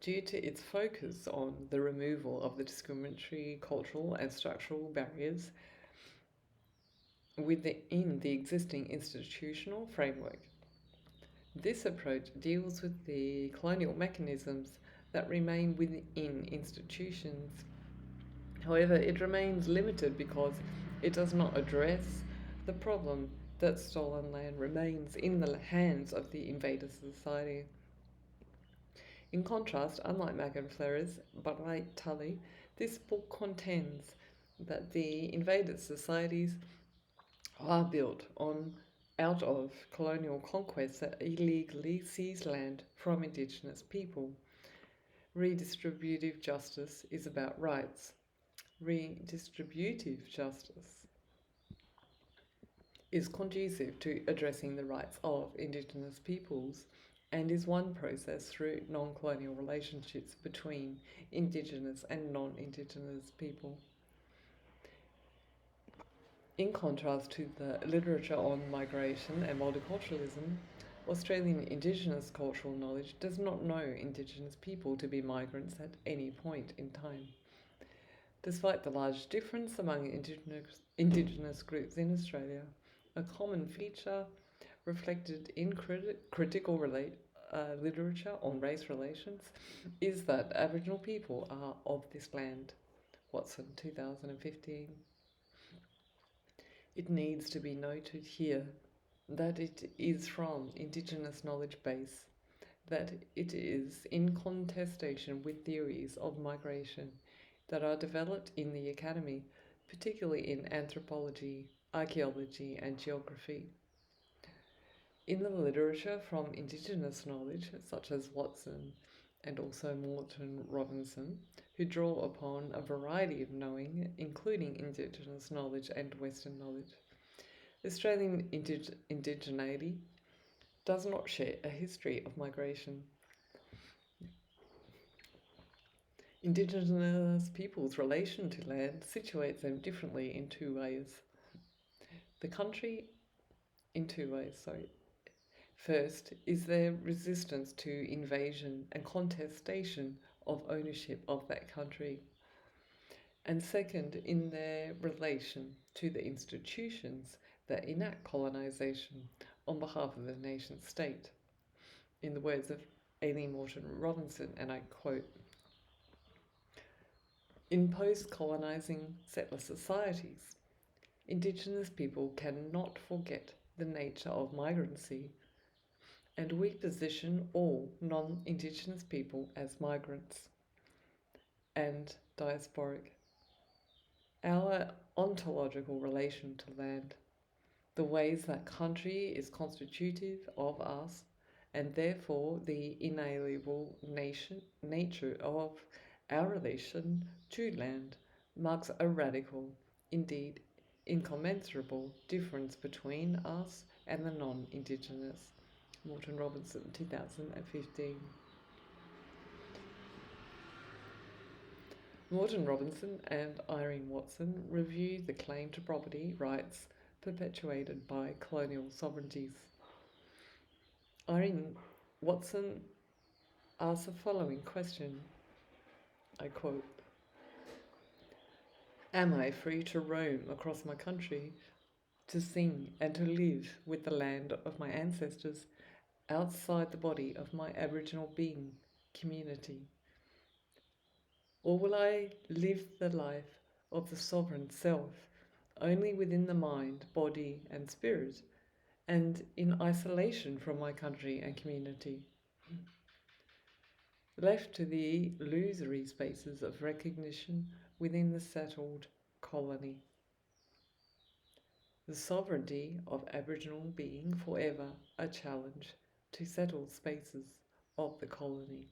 Speaker 1: due to its focus on the removal of the discriminatory cultural and structural barriers within the existing institutional framework. This approach deals with the colonial mechanisms that remain within institutions. However, it remains limited because it does not address the problem that stolen land remains in the hands of the invader society. In contrast, unlike Macker and Flores, but like Tully, this book contends that the invaded societies are built out of colonial conquests that illegally seized land from Indigenous people. Redistributive justice is about rights. Redistributive justice is conducive to addressing the rights of Indigenous peoples and is one process through non-colonial relationships between Indigenous and non-Indigenous people. In contrast to the literature on migration and multiculturalism, Australian Indigenous cultural knowledge does not know Indigenous people to be migrants at any point in time. Despite the large difference among Indigenous groups in Australia, a common feature reflected in critical literature on race relations is that Aboriginal people are of this land. Watson, 2015. It needs to be noted here that it is from Indigenous knowledge base, that it is in contestation with theories of migration that are developed in the academy, particularly in anthropology, archaeology, and geography. In the literature from Indigenous knowledge, such as Watson and also Morton Robinson, who draw upon a variety of knowing, including Indigenous knowledge and Western knowledge, Australian indigeneity does not share a history of migration. Indigenous people's relation to land situates them differently in two ways. First is their resistance to invasion and contestation of ownership of that country. And second, in their relation to the institutions that enact colonisation on behalf of the nation state. In the words of Aileen Morton Robinson, and I quote, "In post-colonising settler societies, Indigenous people cannot forget the nature of migrancy and we position all non-Indigenous people as migrants and diasporic. Our ontological relation to land, the ways that country is constitutive of us, and therefore the inalienable nature of our relation to land, marks a radical, indeed incommensurable, difference between us and the non Indigenous. Morton Robinson, 2015. Morton Robinson and Irene Watson review the claim to property rights perpetuated by colonial sovereignties. Irene Watson asks the following question, I quote, "Am I free to roam across my country, to sing and to live with the land of my ancestors outside the body of my Aboriginal being community? Or will I live the life of the sovereign self only within the mind, body, and spirit, and in isolation from my country and community, left to the illusory spaces of recognition within the settled colony? The sovereignty of Aboriginal being forever a challenge to settled spaces of the colony."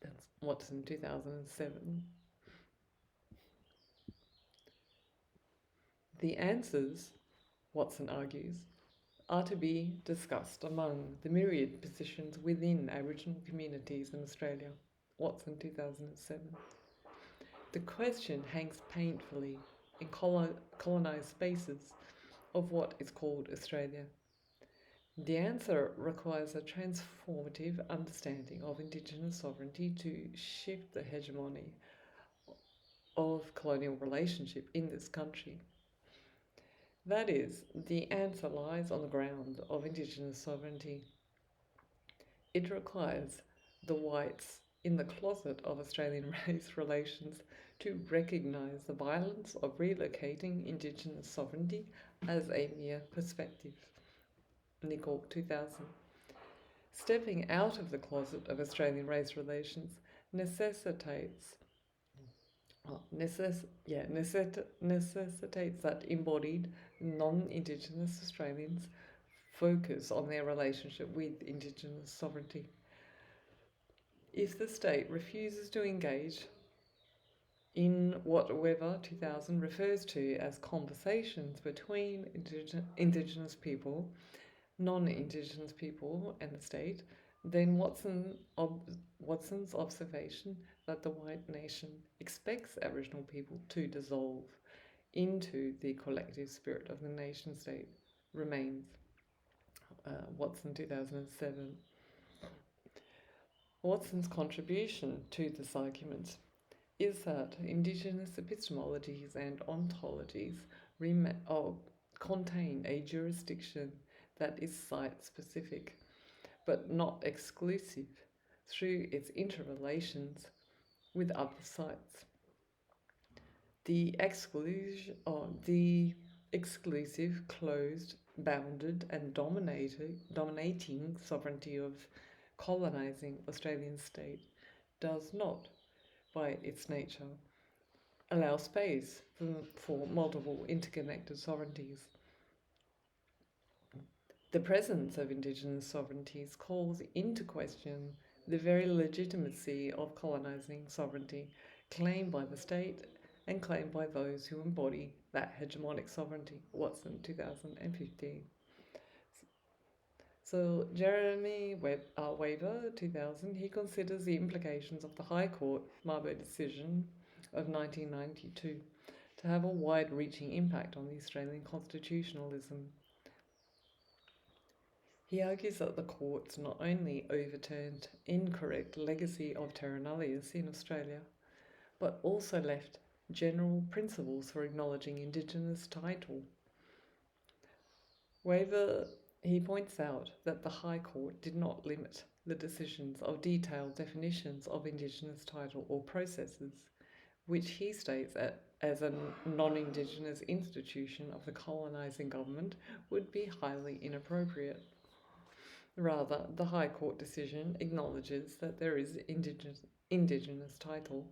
Speaker 1: That's Watson, 2007. The answers, Watson argues, are to be discussed among the myriad positions within Aboriginal communities in Australia. Watson, 2007. The question hangs painfully in colonised spaces of what is called Australia. The answer requires a transformative understanding of Indigenous sovereignty to shift the hegemony of colonial relationship in this country. That is, the answer lies on the ground of Indigenous sovereignty. It requires the whites in the closet of Australian race relations to recognise the violence of relocating Indigenous sovereignty as a mere perspective. Nicol, 2000. Stepping out of the closet of Australian race relations necessitates that embodied non-Indigenous Australians focus on their relationship with Indigenous sovereignty. If the state refuses to engage in what Weber, 2000, refers to as conversations between Indigenous people, non-Indigenous people, and the state, then Watson's observation that the white nation expects Aboriginal people to dissolve into the collective spirit of the nation state remains. Watson, 2007. Watson's contribution to this argument is that Indigenous epistemologies and ontologies contain a jurisdiction that is site-specific, but not exclusive, through its interrelations with other sites. The exclusive, closed, bounded, and dominating sovereignty of colonising Australian state does not, by its nature, allow space for multiple interconnected sovereignties. The presence of Indigenous sovereignties calls into question the very legitimacy of colonising sovereignty claimed by the state and claimed by those who embody that hegemonic sovereignty. Watson, 2015. So Jeremy Weaver, 2000, he considers the implications of the High Court Mabo decision of 1992 to have a wide-reaching impact on the Australian constitutionalism. He argues that the courts not only overturned incorrect legacy of terra nullius in Australia, but also left general principles for acknowledging Indigenous title. Weaver, he points out that the High Court did not limit the decisions of detailed definitions of Indigenous title or processes, which he states as a non-Indigenous institution of the colonising government would be highly inappropriate. Rather, the High Court decision acknowledges that there is Indigenous title,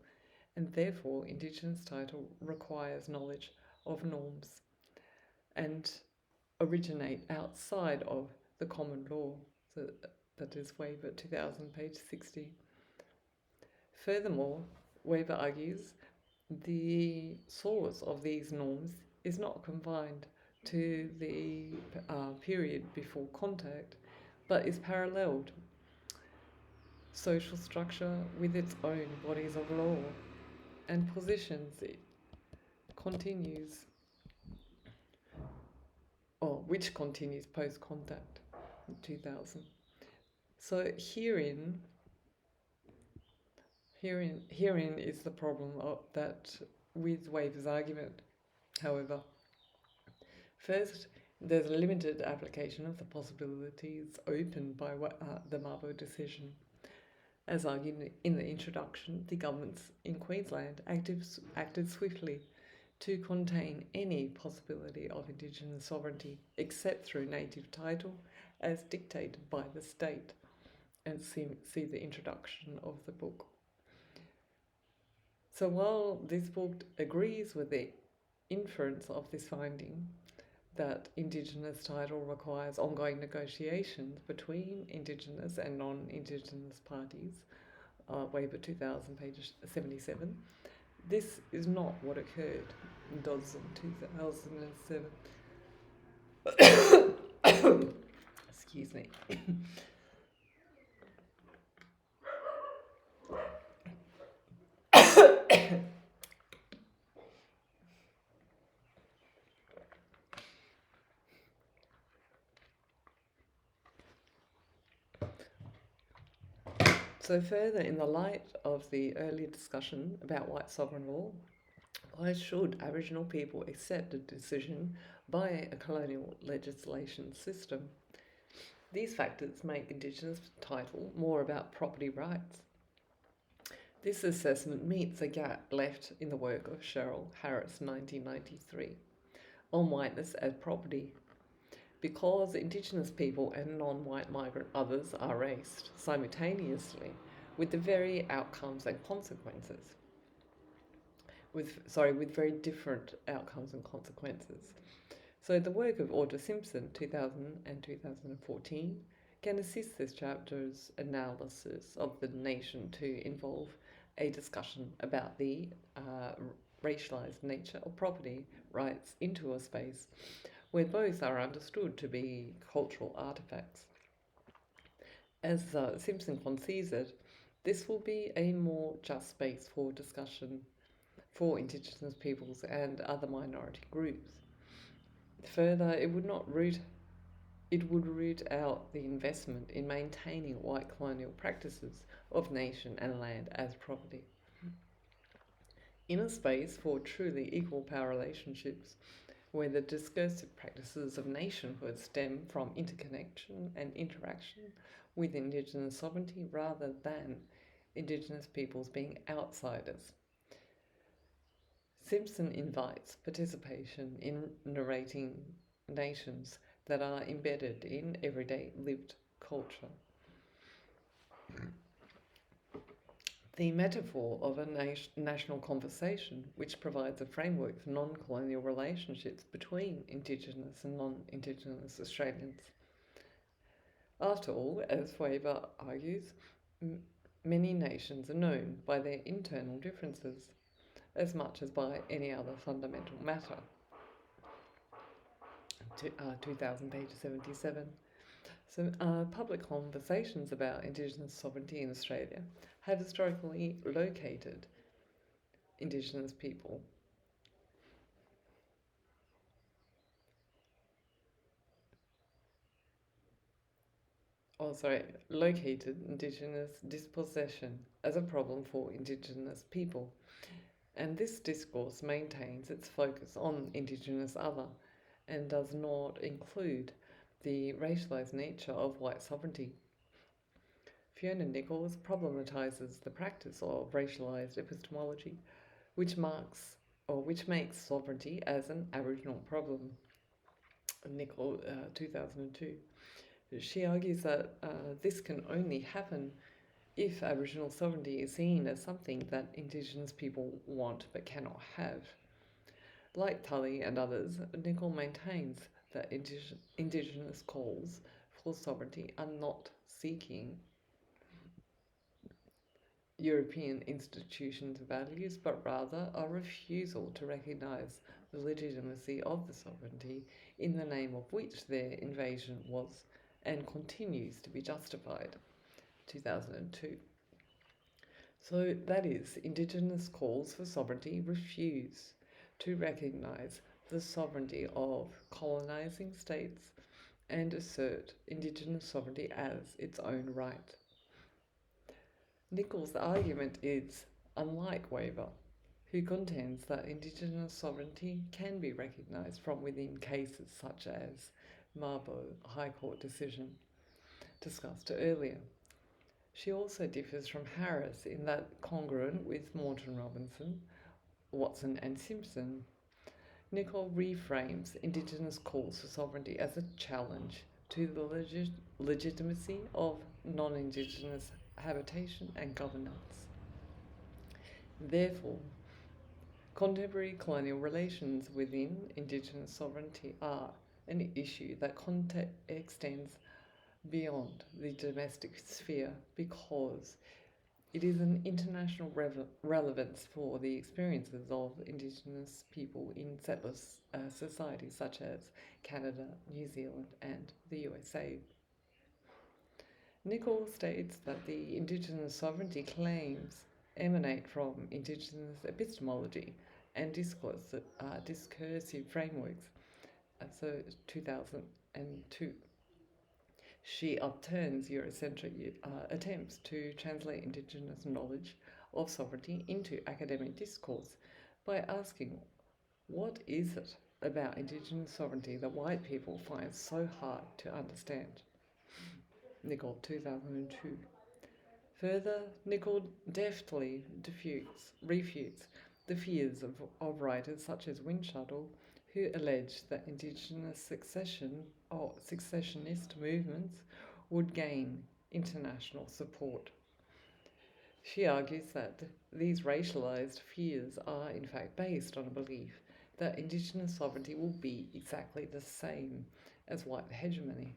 Speaker 1: and therefore Indigenous title requires knowledge of norms and originate outside of the common law. So that is Weber 2000, page 60. Furthermore, Weber argues the source of these norms is not confined to the period before contact, but is paralleled social structure with its own bodies of law and positions it continues, or which continues post contact in 2000. So herein is the problem of that with Weber's argument. However, first, there's a limited application of the possibilities opened by the Mabo decision. As argued in the introduction, the governments in Queensland acted swiftly to contain any possibility of Indigenous sovereignty except through native title as dictated by the state. And see the introduction of the book. So while this book agrees with the inference of this finding, that Indigenous title requires ongoing negotiations between Indigenous and non-Indigenous parties, Weber 2000, page 77, this is not what occurred in Dodson 2007. Excuse me. So further, in the light of the earlier discussion about white sovereign law, why should Aboriginal people accept a decision by a colonial legislation system? These factors make Indigenous title more about property rights. This assessment meets a gap left in the work of Cheryl Harris, 1993, on whiteness as property. Because Indigenous people and non-white migrant others are raced simultaneously with the very outcomes and consequences. With very different outcomes and consequences. So the work of Audra Simpson, 2000 and 2014, can assist this chapter's analysis of the nation to involve a discussion about the racialised nature of property rights into a space where both are understood to be cultural artefacts. As Simpson conceives it, this will be a more just space for discussion for Indigenous peoples and other minority groups. Further, it would root out the investment in maintaining white colonial practices of nation and land as property. In a space for truly equal power relationships, where the discursive practices of nationhood stem from interconnection and interaction with Indigenous sovereignty rather than Indigenous peoples being outsiders. Simpson invites participation in narrating nations that are embedded in everyday lived culture. The metaphor of a national conversation, which provides a framework for non-colonial relationships between Indigenous and non-Indigenous Australians. After all, as Weber argues, many nations are known by their internal differences as much as by any other fundamental matter. 2000, page 77. So public conversations about Indigenous sovereignty in Australia have historically located Indigenous people located Indigenous dispossession as a problem for Indigenous people. And this discourse maintains its focus on Indigenous other and does not include the racialised nature of white sovereignty. Fiona Nichols problematises the practice of racialised epistemology, which makes sovereignty as an Aboriginal problem. Nichols, 2002. She argues that this can only happen if Aboriginal sovereignty is seen as something that Indigenous people want but cannot have. Like Tully and others, Nicol maintains that Indigenous calls for sovereignty are not seeking European institutions' values, but rather a refusal to recognise the legitimacy of the sovereignty in the name of which their invasion was and continues to be justified. 2002. So that is, Indigenous calls for sovereignty refuse to recognise the sovereignty of colonising states and assert Indigenous sovereignty as its own right. Nicol's argument is, unlike Weber, who contends that Indigenous sovereignty can be recognised from within cases such as Mabo High Court decision discussed earlier. She also differs from Harris in that, congruent with Morton Robinson, Watson, and Simpson, Nicol reframes Indigenous calls for sovereignty as a challenge to the legitimacy of non Indigenous habitation and governance. Therefore, contemporary colonial relations within Indigenous sovereignty are an issue that extends beyond the domestic sphere because it is an international relevance for the experiences of Indigenous people in settlers societies such as Canada, New Zealand, and the USA. Nicol states that the Indigenous sovereignty claims emanate from Indigenous epistemology and discursive frameworks. So, 2002. She upturns Eurocentric attempts to translate Indigenous knowledge of sovereignty into academic discourse by asking, what is it about Indigenous sovereignty that white people find so hard to understand? Nicol, 2002. Further, Nicol deftly refutes the fears of writers such as Windshuttle, who allege that Indigenous successionist movements would gain international support. She argues that these racialised fears are in fact based on a belief that Indigenous sovereignty will be exactly the same as white hegemony,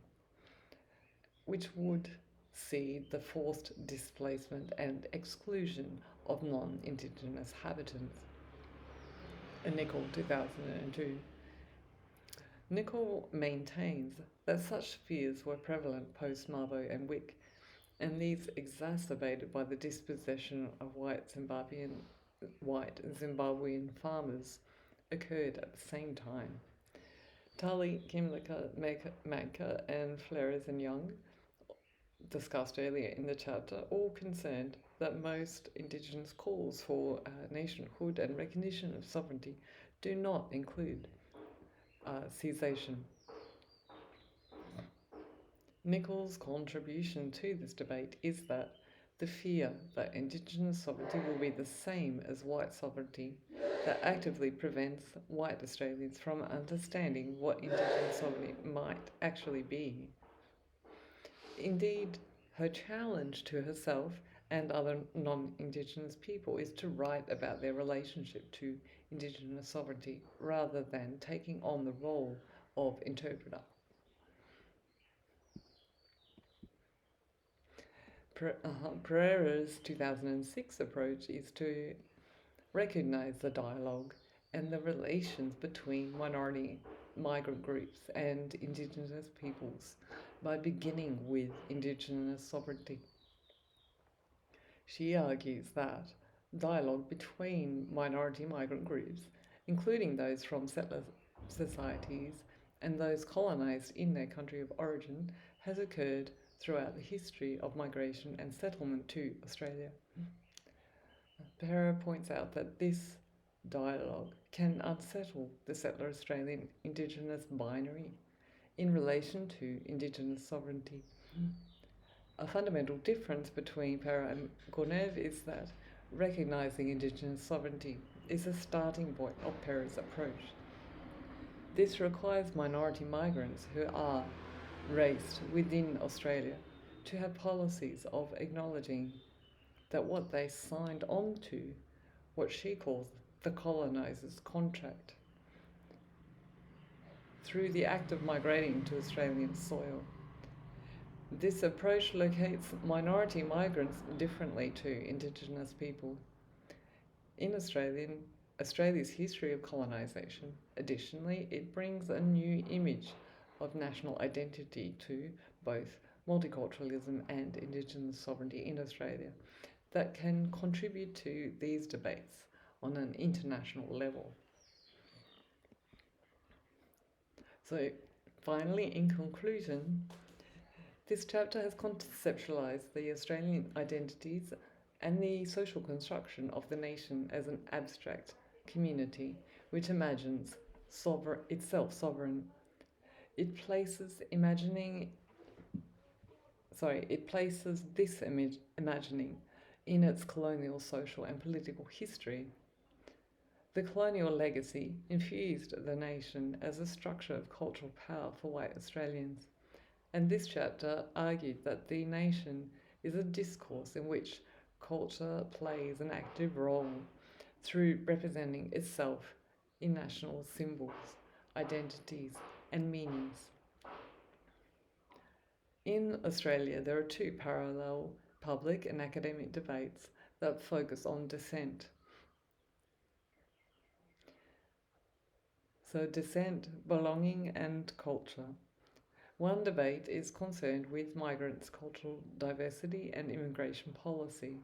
Speaker 1: which would see the forced displacement and exclusion of non-Indigenous habitants. Nicol, 2002. Nicol maintains that such fears were prevalent post Mabo and Wick, and these exacerbated by the dispossession of white Zimbabwean farmers occurred at the same time. Tully, Kimlicka, Manka, and Flores and Young, discussed earlier in the chapter, all concerned that most Indigenous calls for nationhood and recognition of sovereignty do not include cessation. Nicol's contribution to this debate is that the fear that Indigenous sovereignty will be the same as white sovereignty that actively prevents white Australians from understanding what Indigenous sovereignty might actually be. Indeed, her challenge to herself and other non-Indigenous people is to write about their relationship to Indigenous sovereignty rather than taking on the role of interpreter. Pereira's 2006 approach is to recognise the dialogue and the relations between minority migrant groups and Indigenous peoples by beginning with Indigenous sovereignty. She argues that dialogue between minority migrant groups, including those from settler societies and those colonised in their country of origin, has occurred throughout the history of migration and settlement to Australia. Pereira points out that this dialogue can unsettle the settler Australian Indigenous binary in relation to Indigenous sovereignty. A fundamental difference between Pereira and Koerner is that recognising Indigenous sovereignty is a starting point of Pereira's approach. This requires minority migrants who are race within Australia to have policies of acknowledging that what they signed on to, what she calls the coloniser's contract, through the act of migrating to Australian soil. This approach locates minority migrants differently to Indigenous people. In Australia's history of colonisation, additionally, it brings a new image of national identity to both multiculturalism and Indigenous sovereignty in Australia that can contribute to these debates on an international level. So, finally, in conclusion, this chapter has conceptualized the Australian identities and the social construction of the nation as an abstract community which imagines itself sovereign. It places this imagining in its colonial social and political history. The colonial legacy infused the nation as a structure of cultural power for white Australians. And this chapter argued that the nation is a discourse in which culture plays an active role through representing itself in national symbols, identities, and meanings. In Australia, there are two parallel public and academic debates that focus on descent. So, descent, belonging, and culture. One debate is concerned with migrants' cultural diversity and immigration policy.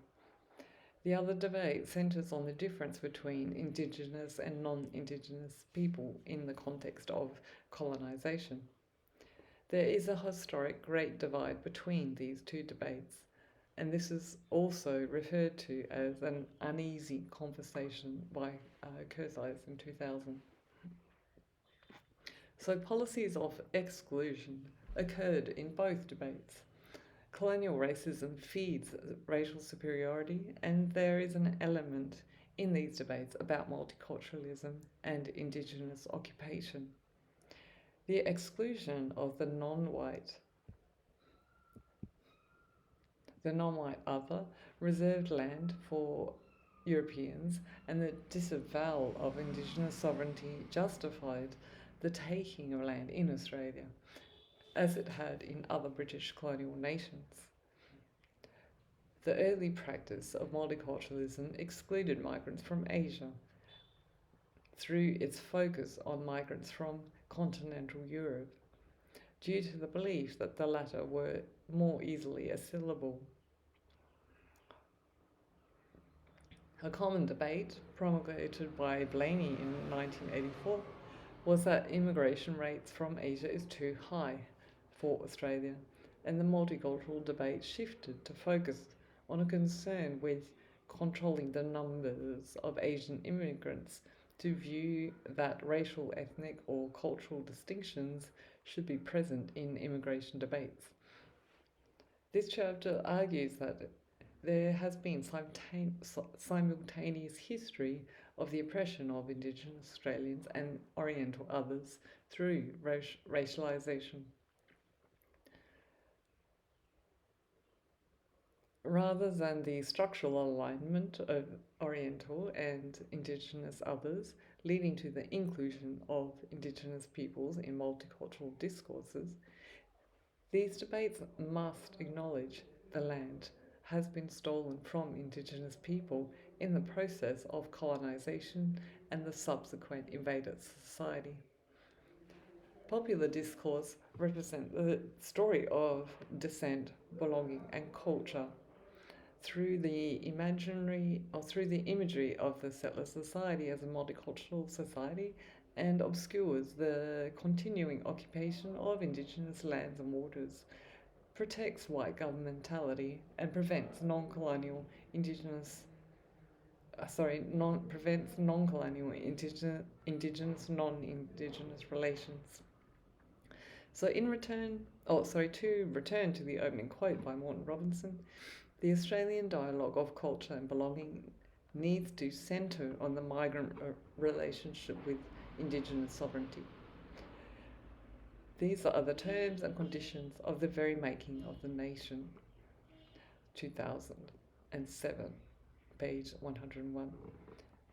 Speaker 1: The other debate centres on the difference between Indigenous and non-Indigenous people in the context of colonisation. There is a historic great divide between these two debates, and this is also referred to as an uneasy conversation by Koerner in 2000. So policies of exclusion occurred in both debates. Colonial racism feeds racial superiority, and there is an element in these debates about multiculturalism and Indigenous occupation. The exclusion of the non-white other reserved land for Europeans and the disavowal of Indigenous sovereignty justified the taking of land in Australia, as it had in other British colonial nations. The early practice of multiculturalism excluded migrants from Asia through its focus on migrants from continental Europe, due to the belief that the latter were more easily assimilable. A common debate promulgated by Blaney in 1984 was that immigration rates from Asia is too high for Australia, and the multicultural debate shifted to focus on a concern with controlling the numbers of Asian immigrants to view that racial, ethnic, or cultural distinctions should be present in immigration debates. This chapter argues that there has been simultaneous history of the oppression of Indigenous Australians and Oriental others through racialisation. Rather than the structural alignment of Oriental and Indigenous others, leading to the inclusion of Indigenous peoples in multicultural discourses, these debates must acknowledge the land has been stolen from Indigenous people in the process of colonisation and the subsequent invaded society. Popular discourse represents the story of descent, belonging, and culture through the imagery of the settler society as a multicultural society, and obscures the continuing occupation of Indigenous lands and waters, protects white governmentality, and prevents non-colonial Indigenous non-Indigenous relations. So to return to the opening quote by Morton Robinson, the Australian dialogue of culture and belonging needs to centre on the migrant relationship with Indigenous sovereignty. These are the terms and conditions of the very making of the nation. 2007, page 101.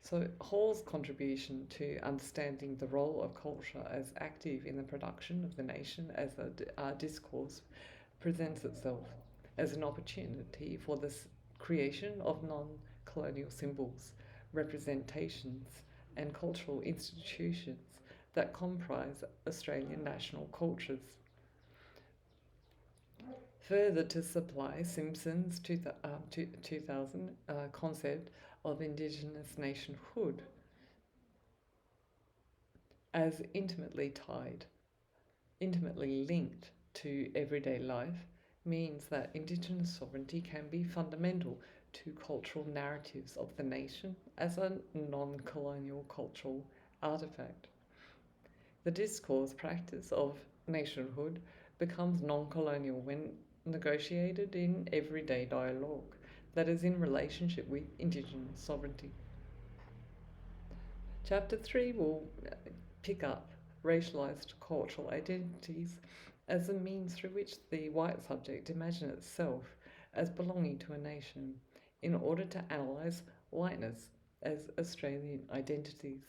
Speaker 1: So Hall's contribution to understanding the role of culture as active in the production of the nation as a discourse presents itself as an opportunity for the creation of non-colonial symbols, representations, and cultural institutions that comprise Australian national cultures. Further to supply Simpson's 2000 concept of Indigenous nationhood as intimately linked to everyday life, means that Indigenous sovereignty can be fundamental to cultural narratives of the nation as a non colonial cultural artifact. The discourse practice of nationhood becomes non colonial when negotiated in everyday dialogue that is in relationship with Indigenous sovereignty. Chapter 3 will pick up racialised cultural identities as a means through which the white subject imagines itself as belonging to a nation in order to analyse whiteness as Australian identities.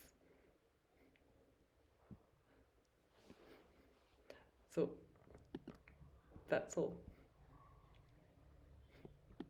Speaker 1: So that's all.